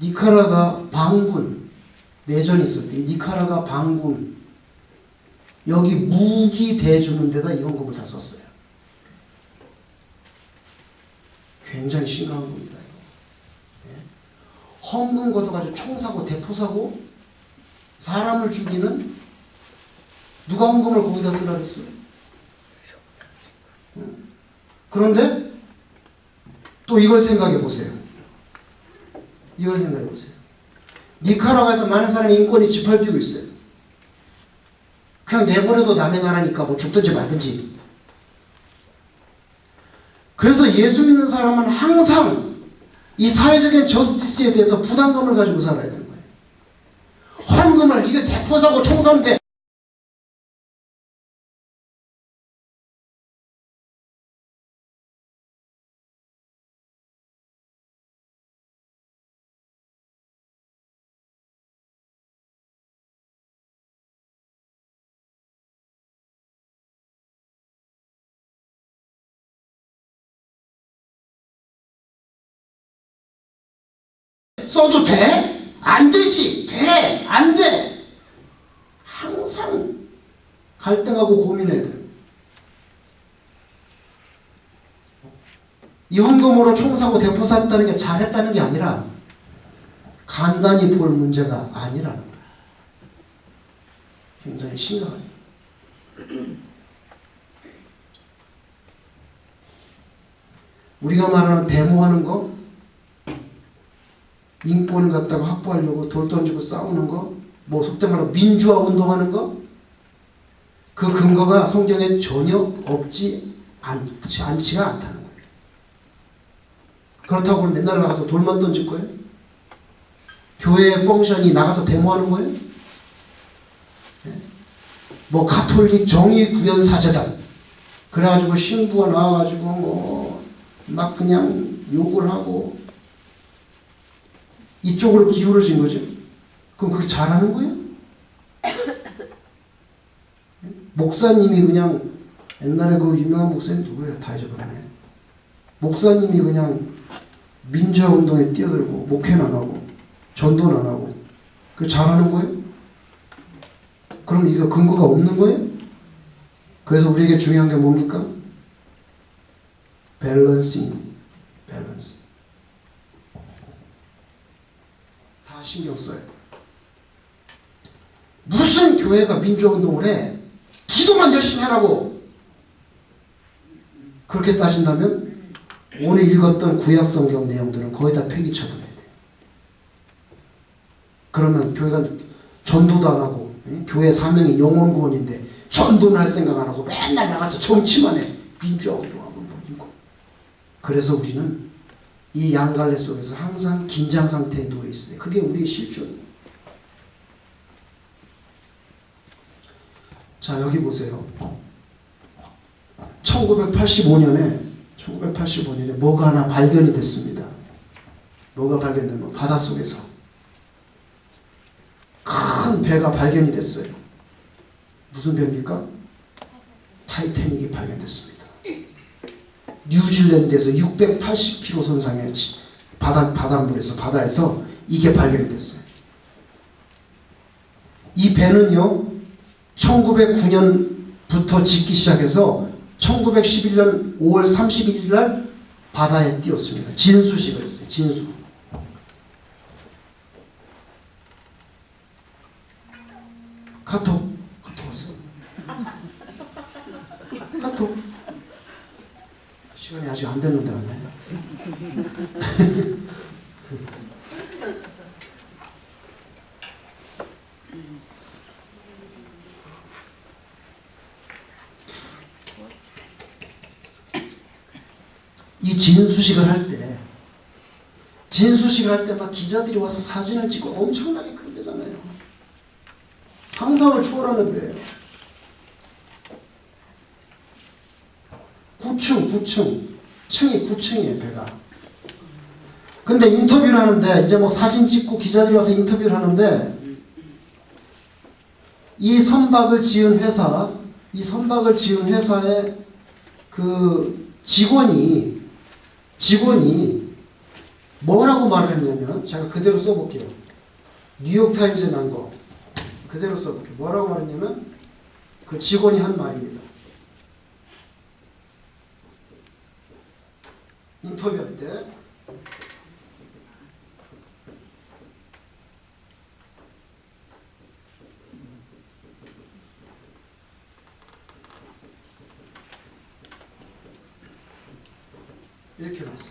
니카라과 방군 내전이 있을 때 니카라가 방군 여기 무기 대주는 데다 이 헌금을 다 썼어요. 굉장히 심각한 겁니다. 헌금 걷어가지고 총 사고 대포 사고 사람을 죽이는 누가 헌금을 거기다 쓰라 그랬어요? 그런데 또 이걸 생각해 보세요. 니카라과에서 많은 사람이 인권이 짓밟히고 있어요. 그냥 내버려도 남의 나라니까 뭐 죽든지 말든지. 그래서 예수 믿는 사람은 항상 이 사회적인 저스티스에 대해서 부담감을 가지고 살아야 되는 거예요. 헌금을 이게 대포 사고 총 샀는데 써도 돼? 안 되지. 돼. 안 돼. 항상 갈등하고 고민해야 돼요. 이 헌금으로 총 사고 대포 샀다는 게 잘했다는 게 아니라 간단히 볼 문제가 아니라는 거예요. 굉장히 심각해요. 우리가 말하는 데모하는 거, 인권을 갖다가 확보하려고 돌 던지고 싸우는 거, 뭐 속된 말로 민주화 운동하는 거, 그 근거가 성경에 전혀 없지 않지가 않다는 거예요. 그렇다고 맨날 나가서 돌만 던질 거예요? 교회의 펑션이 나가서 데모하는 거예요? 뭐 가톨릭 정의구현 사제단 그래가지고 신부가 나와가지고 뭐 막 그냥 욕을 하고 이쪽으로 기울어진 거죠. 그럼 그렇게 잘하는 거예요? 목사님이 그냥 옛날에 그 유명한 목사님 누구예요? 다 잊어버리네. 목사님이 그냥 민주화 운동에 뛰어들고 목회는 안 하고 전도는 안 하고 그 잘하는 거예요? 그럼 이거 근거가 없는 거예요? 그래서 우리에게 중요한 게 뭡니까? 밸런스. 다 신경 써요. 무슨 교회가 민주화 운동을 해? 기도만 열심히 하라고. 그렇게 따진다면 오늘 읽었던 구약 성경 내용들은 거의 다 폐기 처분해야 돼요. 그러면 교회가 전도도 안 하고, 교회 사명이 영혼 구원인데 전도는 할 생각 안 하고 맨날 나가서 정치만 해. 민주화 운동하고 뭐. 그래서 우리는 이 양갈래 속에서 항상 긴장 상태에 놓여 있어요. 그게 우리의 실존이에요. 자, 여기 보세요. 1985년에 뭐가 하나 발견이 됐습니다. 뭐가 발견되면 바닷속에서 큰 큰 배가 발견이 됐어요. 무슨 배입니까? 타이타닉이 발견됐습니다. 뉴질랜드에서 680km 선상의 바다에서 이게 발견이 됐어요. 이 배는요, 1909년부터 짓기 시작해서 1911년 5월 31일 날 바다에 띄었습니다. 진수식을 했어요. 진수. 카톡 왔어요. 카톡. 시간이 아직 안 됐는데 왔나요? 이 진수식을 할 때 막 기자들이 와서 사진을 찍고 엄청나게 큰 데잖아요. 상상을 초월하는 데예요. 9층이 9층이에요, 배가. 근데 인터뷰를 하는데, 이제 뭐 사진 찍고 기자들이 와서 인터뷰를 하는데, 이 선박을 지은 회사의 그 직원이 뭐라고 말을 했냐면, 제가 그대로 써볼게요. 뉴욕타임즈에 난 거 그대로 써볼게요. 뭐라고 말했냐면, 그 직원이 한 말입니다. 인터뷰할 때 이렇게 나왔어요.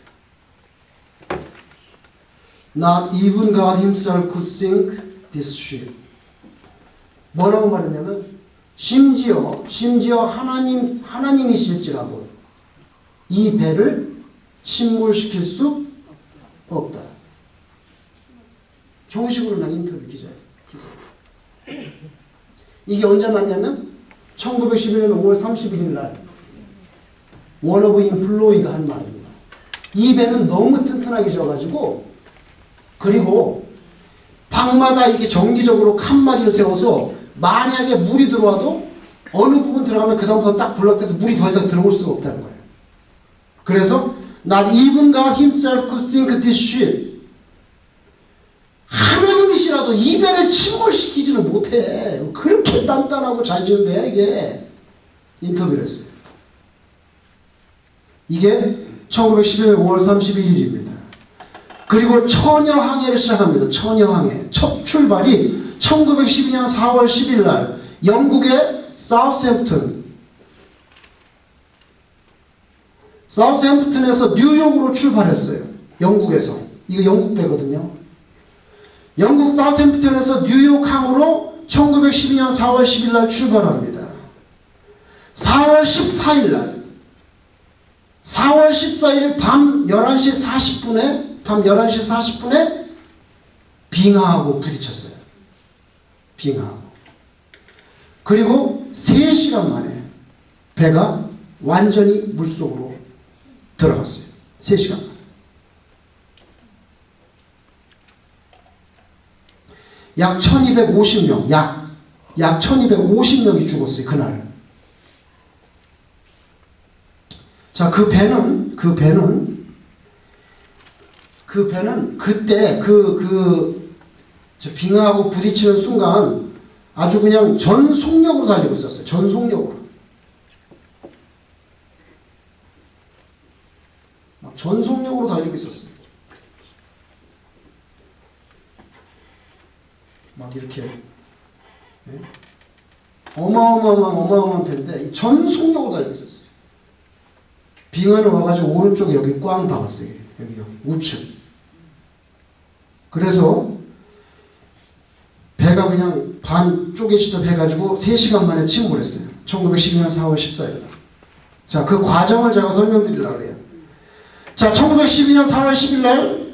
Not even God himself could sink this ship. 뭐라고 말했냐면 심지어 하나님이실지라도 이 배를 침몰시킬 수 없다. 정식으로 난 인터뷰 기자. 이게 언제 났냐면 1911년 5월 31일 날 워너브인 플로이가 한 말입니다. 이 배는 너무 튼튼하게 져가지고, 그리고 방마다 이렇게 정기적으로 칸막이를 세워서 만약에 물이 들어와도 어느 부분 들어가면 그 다음부터 딱 블락돼서 물이 더 이상 들어올 수가 없다는 거예요. 그래서 Not even God himself could sink this ship. 하나님이시라도 이 배를 침몰시키지는 못해. 그렇게 단단하고 잘 지은 배야 이게. 인터뷰를 했어요. 이게 1911년 5월 31일입니다. 그리고 처녀항해를 시작합니다. 처녀항해. 첫 출발이 1912년 4월 10일 날 영국의 사우스햄프턴에서 뉴욕으로 출발했어요. 영국에서. 이거 영국 배거든요. 영국 사우스햄프턴에서 뉴욕항으로 1912년 4월 10일 날 출발합니다. 4월 14일 밤 11시 40분에 빙하하고 부딪혔어요. 빙하하고. 그리고 3시간 만에 배가 완전히 물속으로 들어갔어요. 3시간 만에. 약 1250명, 약 1250명이 죽었어요. 그날. 자, 그 배는 그때 저 빙하하고 부딪히는 순간 아주 그냥 전속력으로 달리고 있었어요. 전속력으로. 막 전속력으로 달리고 있었어요. 막 이렇게. 네? 어마어마한 배인데 전속력으로 달리고 있었어요. 빙하는 와가지고 오른쪽에 여기 꽝 박았어요. 여기 우측. 그래서 배가 그냥 반 쪼개지듯 해가지고 3시간 만에 침몰했어요. 1912년 4월 14일. 자, 그 과정을 제가 설명드리려고 해요. 자, 1912년 4월 10일 날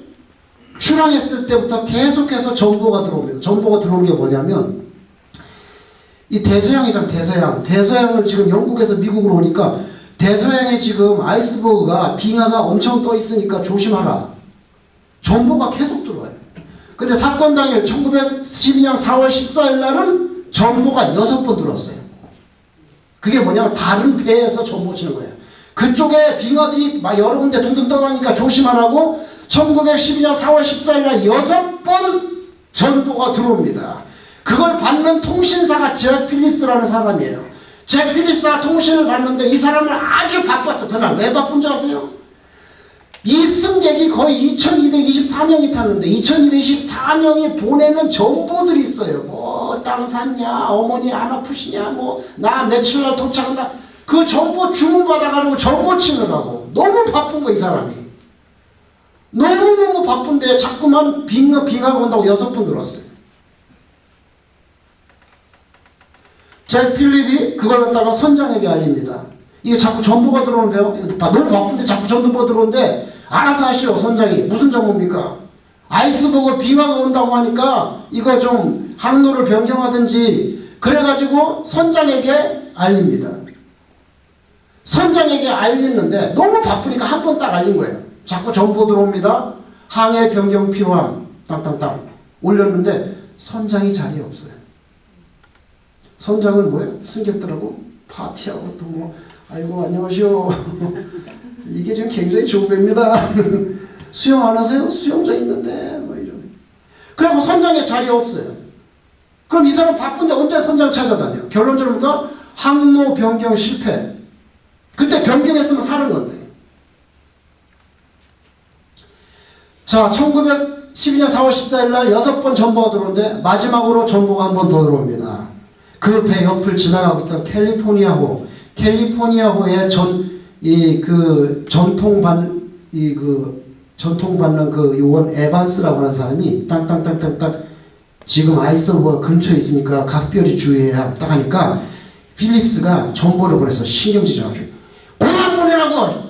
출항했을 때부터 계속해서 정보가 들어옵니다. 정보가 들어온 게 뭐냐면 이 대서양이잖아요. 대서양을 지금 영국에서 미국으로 오니까 대서양에 지금 아이스버그가 빙하가 엄청 떠 있으니까 조심하라. 정보가 계속 들어와요. 근데 사건 당일 1912년 4월 14일 날은 전보가 6번 들어왔어요. 그게 뭐냐면 다른 배에서 전보 치는 거예요. 그쪽에 빙하들이 막 여러 군데 둥둥 떠나니까 조심하라고 1912년 4월 14일 날 6번 전보가 들어옵니다. 그걸 받는 통신사가 잭 필립스라는 사람이에요. 잭 필립스가 통신을 받는데 이 사람은 아주 바빴어. 그날 왜 바쁜 줄 아세요? 이 승객이 거의 2224명이 탔는데 2224명이 보내는 정보들이 있어요. 뭐 땅 샀냐, 어머니 안 아프시냐, 뭐 나 며칠 날 도착한다. 그 정보 주문받아가지고 정보 치느라고 너무 바쁜 거 이 사람이. 너무너무 바쁜데 자꾸만 빙하가 온다고 6번 들어왔어요. 잭 필립이 그걸 갖다가 선장에게 알립니다. 이게 자꾸 정보가 들어오는데요. 너무 바쁜데 자꾸 정보가 들어오는데 알아서 하시오. 선장이 무슨 정보입니까? 아이스버그 빙하가 온다고 하니까 이거 좀 항로를 변경하든지. 그래가지고 선장에게 알립니다. 선장에게 알리는데 너무 바쁘니까 한 번 딱 알린 거예요. 자꾸 정보 들어옵니다. 항해 변경 필요함 땅땅땅 올렸는데 선장이 자리에 없어요. 선장은 뭐예요? 승객들하고 파티하고 또 뭐 아이고 안녕하시오. 이게 지금 굉장히 좋은 배입니다. 수영 안 하세요? 수영장 있는데 뭐 이런. 그리고 선장의 자리에 없어요. 그럼 이 사람 바쁜데 언제 선장 찾아다녀? 결론적으로 항로 변경 실패. 그때 변경했으면 사는 건데. 자, 1912년 4월 14일 날 6번 전보가 들어오는데 마지막으로 전보가 한 번 더 들어옵니다. 그 배 옆을 지나가고 있던 캘리포니아호의 전통받는 그 요원 에반스라고 하는 사람이 땅땅땅땅땅 지금 아이스버그 근처에 있으니까 각별히 주의해야 딱 하니까 필립스가 정보를 보냈어. 신경질져가지고 그만 보내라고.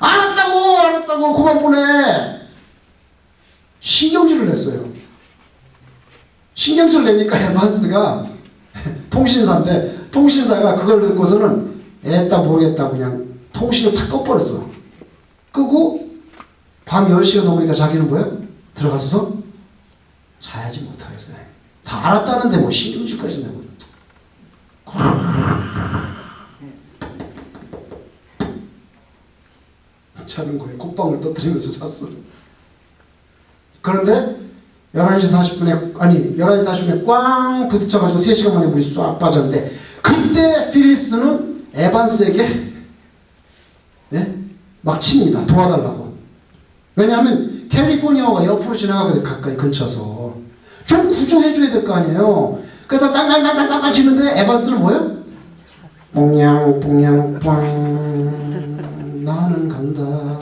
알았다고 그만 보내. 신경질을 냈어요. 신경질을 내니까 에반스가 통신사인데 통신사가 그걸 듣고서는 애따 모르겠다 그냥 통신을 탁 꺼버렸어. 끄고 밤 10시가 넘으니까 자기는 뭐예요? 들어가서서 자야지 못하겠어요. 다 알았다는데 뭐 신경질까지 내고 자는 거예요. 콧방울 떠뜨리면서 잤어. 그런데 11시 40분에 꽝 부딪혀가지고 3시간 만에 물이 쏙 빠졌는데 그때 필립스는 에반스에게 막 칩니다. 도와달라고. 왜냐하면 캘리포니아가 옆으로 지나가거든. 가까이 근처서 좀 구조해줘야 될 거 아니에요. 그래서 땅땅땅땅땅 치는데 에반스는 뭐예요? 뽕냥 나는 간다.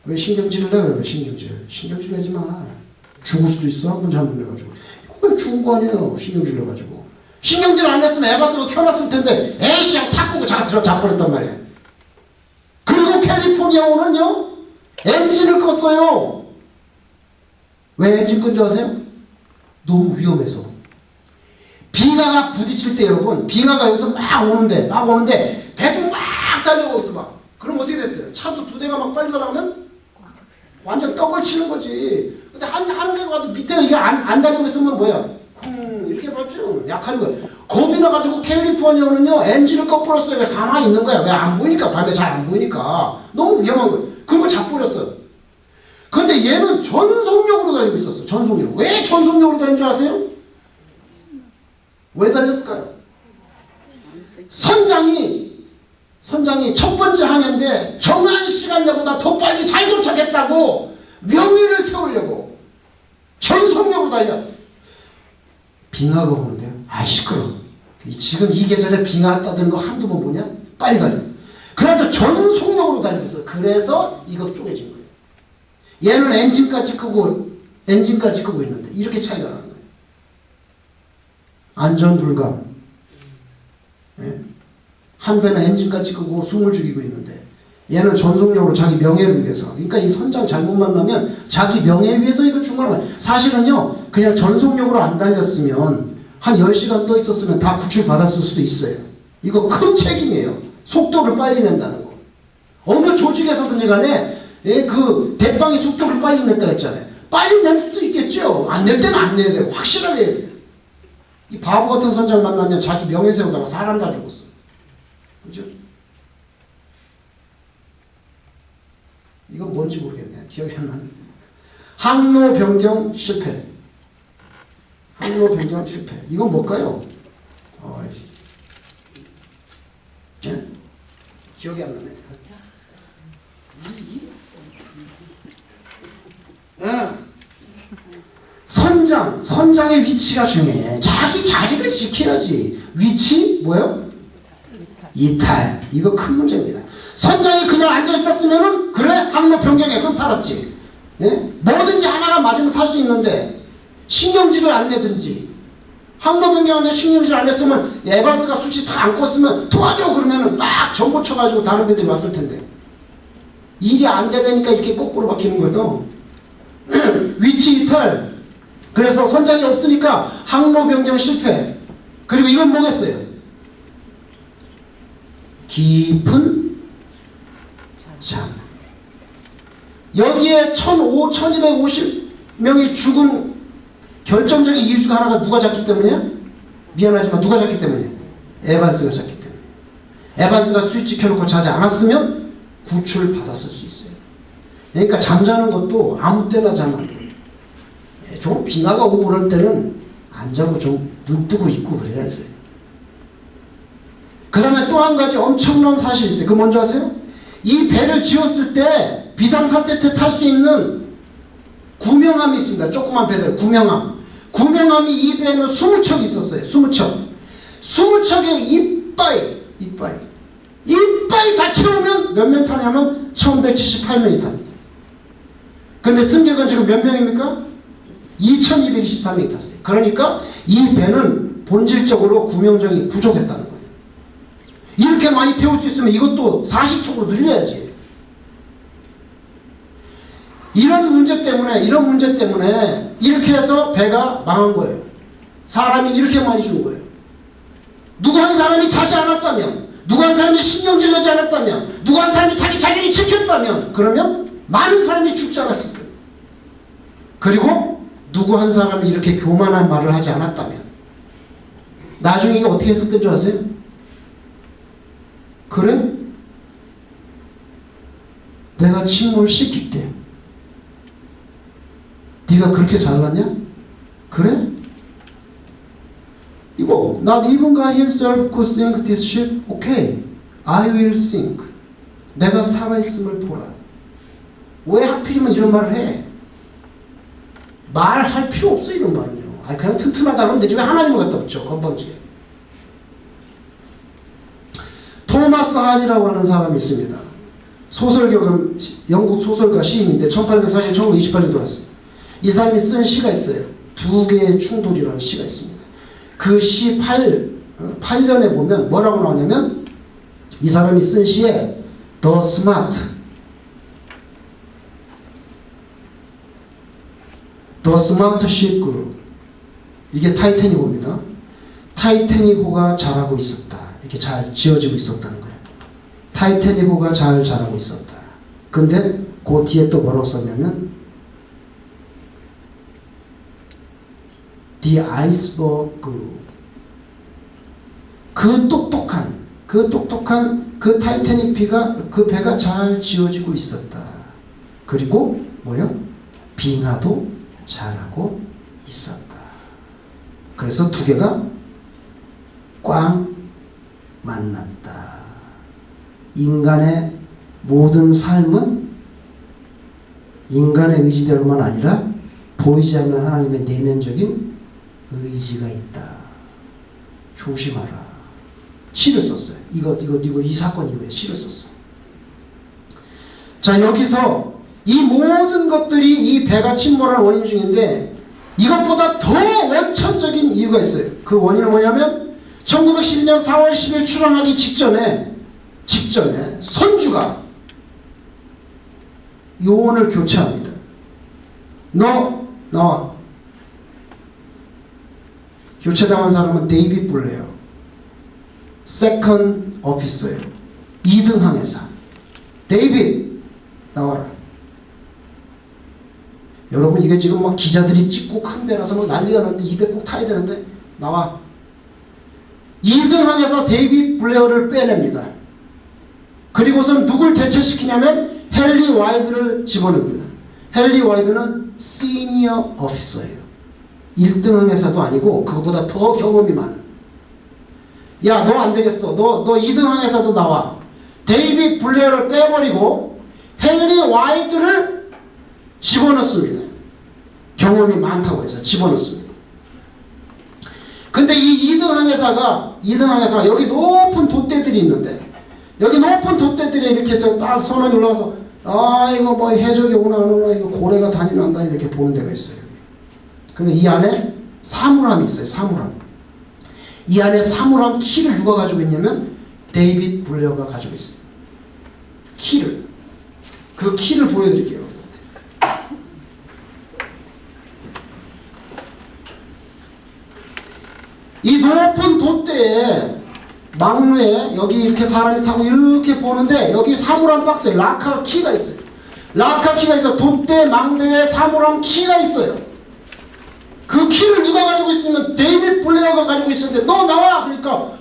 왜 신경질을 내요? 신경질 내지 마. 죽을 수도 있어. 한 번 잘못 내가지고. 왜 죽은 거 아니에요? 신경질 내가지고. 신경질 안 냈으면 에반스가 태어났을 텐데 에이씨 하고 탁 끄고 자버렸단 말이에요. 그리고 캘리포니아호는요 엔진을 껐어요. 왜 엔진 끈 줄 아세요? 너무 위험해서. 빙하가 부딪힐 때 여러분, 빙하가 여기서 막 오는데 배도 막 달려오고 있어 막. 그럼 어떻게 됐어요? 차도 2대가 막 빨리 달아가면 완전 떡을 치는 거지. 근데 한 개가 와도 밑에 이게 안 달리고 있으면 뭐야? 이렇게 봤죠. 약한 거야. 겁이 나가지고 캘리포니아는요 엔진을 꺼버렸어요. 왜 가만히 있는 거야? 왜 안 보이니까. 밤에 잘 안 보이니까. 너무 위험한 거예요. 그리고 잡버렸어요. 근데 얘는 전속력으로 달리고 있었어. 전속력. 왜 전속력으로 달린 줄 아세요? 왜 달렸을까요? 선장이 첫 번째 항해인데 정한 시간 내보다 더 빨리 잘 도착했다고 명예를 세우려고 전속력으로 달려. 빙하가 오는데요. 시끄러워. 지금 이 계절에 빙하 떠드는 거 한두 번 보냐? 빨리 달려. 그래서 전속력으로 달렸어요. 그래서 이거 쪼개진 거예요. 얘는 엔진까지 끄고 있는데 이렇게 차이가 나는 거예요. 안전 불감. 한 배는 엔진까지 끄고 숨을 죽이고 있는데 얘는 전속력으로 자기 명예를 위해서. 그러니까 이 선장 잘못 만나면 자기 명예 위해서 이거 준 거란 사실은요 그냥 전속력으로 안 달렸으면 한 10시간 떠 있었으면 다 구출 받았을 수도 있어요. 이거 큰 책임이에요. 속도를 빨리 낸다는 거. 어느 조직에서든지 간에 그 대빵이 속도를 빨리 냈다고 했잖아요. 빨리 낼 수도 있겠죠. 안 낼 때는 안 내야 돼요. 확실하게 해야 돼요. 이 바보 같은 선장 만나면 자기 명예 세우다가 사람 다 죽었어. 그죠? 이건 뭔지 모르겠네. 기억이 안 나네. 항로 변경 실패. 항로 변경 실패. 이건 뭘까요? 예? 기억이 안 나네. 예. 선장의 위치가 중요해. 자기 자리를 지켜야지. 위치 뭐요? 이탈. 이거 큰 문제입니다. 선장이 그냥 앉아 있었으면은 그래 항로 변경해 그럼 살았지. 예? 뭐든지 하나가 맞으면 살 수 있는데 신경질을 안 내든지 항로 변경하는데 신경질 안 냈으면 에반스가 수치 다 안 껐으면 도와줘 그러면은 막 전보 쳐가지고 다른 배들이 왔을 텐데 일이 안 되려니까 이렇게 거꾸로 박히는 거예요. 위치 이탈. 그래서 선장이 없으니까 항로 변경 실패. 그리고 이건 뭐겠어요? 깊은 잠. 여기에 1250명이 죽은 결정적인 이유 중 하나가 누가 잤기 때문이야? 미안하지만 누가 잤기 때문이야? 에반스가 잤기 때문에. 에반스가 스위치 켜놓고 자지 않았으면 구출 받았을 수 있어요. 그러니까 잠자는 것도 아무 때나 자면 안 돼. 좀 비나가 오고 그럴 때는 안 자고 좀 눈 뜨고 있고 그래야지. 그 다음에 또 한 가지 엄청난 사실이 있어요. 그거 뭔지 아세요? 이 배를 지었을 때 비상사태 때 탈 수 있는 구명함이 있습니다. 조그만 배들 구명함. 구명함이 이 배에는 20척이 있었어요. 20척. 20척의 이빠이 다 채우면 몇 명 타냐면 1178명이 탑니다. 근데 승객은 지금 몇 명입니까? 2223명이 탔어요. 그러니까 이 배는 본질적으로 구명정이 부족했다는 거예요. 이렇게 많이 태울 수 있으면 이것도 40척으로 늘려야지. 이런 문제 때문에 이렇게 해서 배가 망한 거예요. 사람이 이렇게 많이 죽은 거예요. 누구 한 사람이 자지 않았다면, 누구 한 사람이 신경질 내지 않았다면, 누구 한 사람이 자기 자리를 지켰다면, 그러면 많은 사람이 죽지 않았을 거예요. 그리고 누구 한 사람이 이렇게 교만한 말을 하지 않았다면 나중에 이게 어떻게 했었던 줄 아세요? 그래? 내가 침몰시킬게. 네가 그렇게 잘났냐? 그래? 이거 Not even God himself could sink this ship. Okay, I will sink. 내가 살아있음을 보라. 왜 하필이면 이런 말을 해? 말할 필요 없어 이런 말은요. 그냥 튼튼하다면 내 집에 하나님을 갖다 붙여 건방지게. 토마스 한이라고 하는 사람이 있습니다. 소설가, 영국 소설가 시인인데 1840, 1928년 돌았어요. 이 사람이 쓴 시가 있어요. 두 개의 충돌이라는 시가 있습니다. 그 시 8년에 보면 뭐라고 나오냐면 이 사람이 쓴 시에 The Smart Ship Group, 이게 타이타닉호입니다. 타이타닉호가 잘하고 있었다. 이렇게 잘 지어지고 있었다는 거예요. 타이타닉호가 잘 자라고 있었다. 근데 그 뒤에 또 뭐라고 썼냐면 The Iceberg Group, 그 똑똑한 그 타이타닉 그 배가 잘 지어지고 있었다. 그리고 뭐요? 빙하도 잘하고 있었다. 그래서 두 개가 꽝 만났다. 인간의 모든 삶은 인간의 의지대로만 아니라 보이지 않는 하나님의 내면적인 의지가 있다. 조심하라. 시를 썼어요. 이거 이 사건 이후에 시를 썼어. 자, 여기서 이 모든 것들이 이 배가 침몰한 원인 중인데 이것보다 더 원천적인 이유가 있어요. 그 원인은 뭐냐면 1912년 4월 10일 출항하기 직전에 선주가 요원을 교체합니다. 너 나와. 교체당한 사람은 데이빗 블레어, 세컨드 오피서예요. 2등 항해사. 데이빗 나와라. 여러분 이게 지금 막 기자들이 찍고 큰 배라서 막 난리가 났는데 200국 타야 되는데 나와. 2등항에서 데이빗 블레어를 빼냅니다. 그리고선 누굴 대체시키냐면 헨리 와이드를 집어넣습니다. 헨리 와이드는 시니어 오피서예요. 1등 항해사도 아니고 그거보다 더 경험이 많아. 야, 너 안 되겠어. 너 2등 항해사도 나와. 데이빗 블레어를 빼버리고 헨리 와이드를 집어넣습니다. 경험이 많다고 해서 집어넣습니다. 근데 이 2등 항해사가 여기 높은 돛대들이 있는데 여기 높은 돛대들이 이렇게 해서 딱 선원이 올라가서 아 이거 뭐 해적이 오나 안 오나 이거 고래가 다니나 이렇게 보는 데가 있어요. 근데 이 안에 사물함이 있어요. 사물함. 이 안에 사물함 키를 누가 가지고 있냐면 데이빗 블레어가 가지고 있어요. 키를. 그 키를 보여드릴게요. 이 높은 돛대에 망루에 여기 이렇게 사람이 타고 이렇게 보는데 여기 사물함 박스에 락카 키가 있어요. 락카 키가 있어. 돛대 망대에 사물함 키가 있어요. 그 키를 누가 가지고 있으면 데이빗 블레어가 가지고 있었는데 너 나와! 그러니까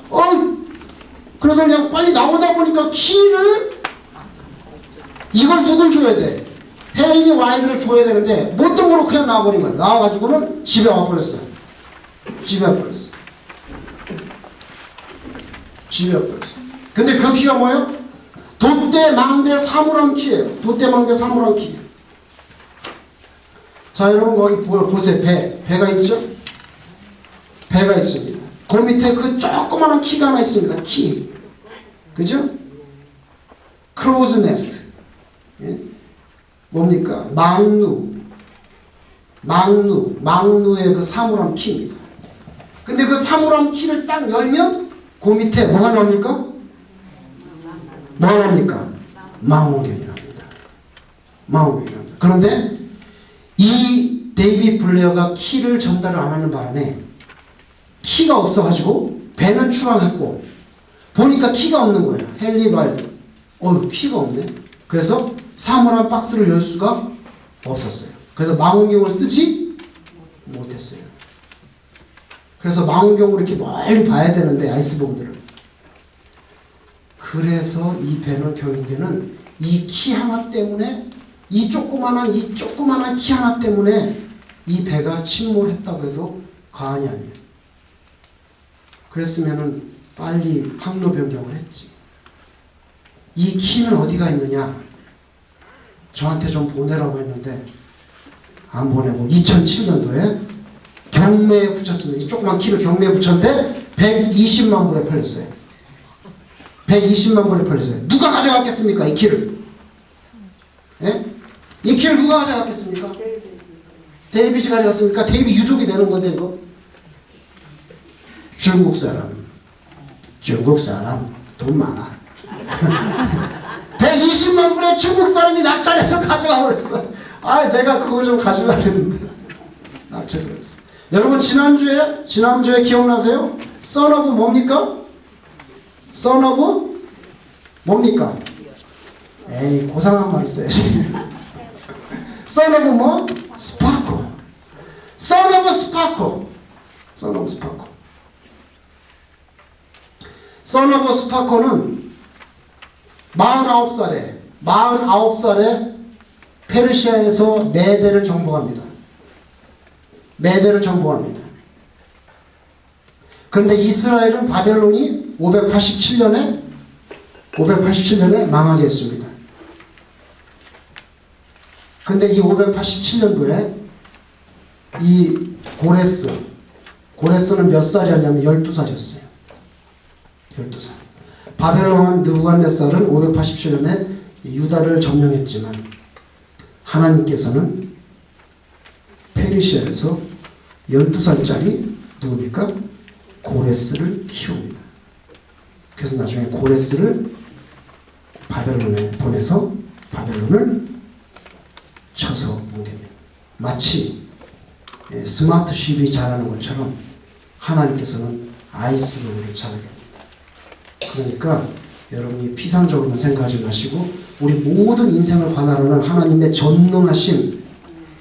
그래서 그냥 빨리 나오다 보니까 키를 이걸 누굴 줘야 돼? 헨리 와이드를 줘야 되는데 못 등으로 그냥 나와버린 거야. 나와가지고는 집에 와버렸어요. 집에 와버렸어. 집에 와버렸어. 근데 그 키가 뭐예요? 돛대 망대 사물함 키예요. 돛대 망대 사물함 키. 자, 여러분 거기 보세요. 배가 있죠? 배가 있습니다. 그 밑에 그 조그마한 키가 하나 있습니다. 키. 그죠? 크로우즈 네스트. 예? 뭡니까? 망루의 그 사물함 키입니다. 근데 그 사물함 키를 딱 열면 그 밑에 뭐가 나옵니까? 뭐가 나옵니까? 망원경이 나옵니다. 망원경이 나옵니다. 그런데 이 데이빗 블레어가 키를 전달을 안 하는 바람에 키가 없어가지고 배는 출항했고 보니까 키가 없는 거예요. 헨리 와이드. 키가 없네. 그래서 사물함 박스를 열 수가 없었어요. 그래서 망원경을 쓰지 못했어요. 그래서 망원경으로 이렇게 멀리 봐야 되는데 아이스버그들을. 그래서 이 배는 결국에는 이 키 하나 때문에 이 조그만한 키 하나 때문에 이 배가 침몰했다고 해도 과언이 아니에요. 그랬으면은 빨리 항로 변경을 했지. 이 키는 어디가 있느냐? 저한테 좀 보내라고 했는데 안 보내고 2007년도에 경매에 붙였습니다. 이 조그만 키를 경매에 붙였는데 120만 불에 팔렸어요. 120만 불에 팔렸어요. 누가 가져갔겠습니까? 이 키를. 예? 이 키를 누가 가져갔겠습니까? 데이빗이 가져갔습니까? 데이빗 유족이 되는 건데 이거. 중국 사람 돈 많아. 120만 불에 중국 사람이 낙찰해서 가져가 버렸어. 내가 그거 좀 가져가야 되는데. 낙찰해서 그랬어. 여러분 지난주에 기억나세요? Son of 뭡니까? Son of 뭡니까? 에이 고상한 말 써야지. Son of 뭐? 스파코. Son of 스파코. Son of 스파코. Son of 스파코는 49살에 페르시아에서 메대를 정복합니다. 메대를 정복합니다. 그런데 이스라엘은 바벨론이 587년에 망하게 했습니다. 근데 이 587년도에 이 고레스는 몇 살이었냐면 12살이었어요. 12살. 바벨론 왕 느부갓네살은 587년에 유다를 점령했지만 하나님께서는 페르시아에서 12살짜리 누굽니까? 고레스를 키웁니다. 그래서 나중에 고레스를 바벨론에 보내서 바벨론을 쳐서 뭉갭니다. 마치 스마트 쉽이 자라는 것처럼 하나님께서는 아이스버그를 자라게 합니다. 그러니까 여러분이 피상적으로만 생각하지 마시고 우리 모든 인생을 관할하는 하나님의 전능하신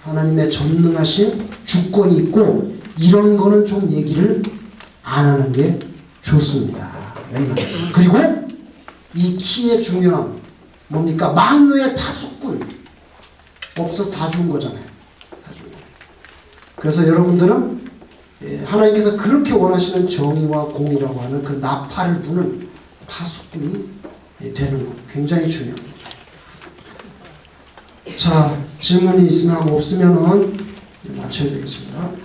하나님의 전능하신 주권이 있고 이런 거는 좀 얘기를 안 하는 게 좋습니다. 그리고 이 키의 중요함 뭡니까? 만유의 파수꾼 없어서 다 죽은 거잖아요. 다 죽은 거예요. 그래서 여러분들은 하나님께서 그렇게 원하시는 정의와 공의라고 하는 그 나팔을 부는 파수꾼이 되는 것 굉장히 중요합니다. 자, 질문이 있으면 하고 없으면은 마쳐야 되겠습니다.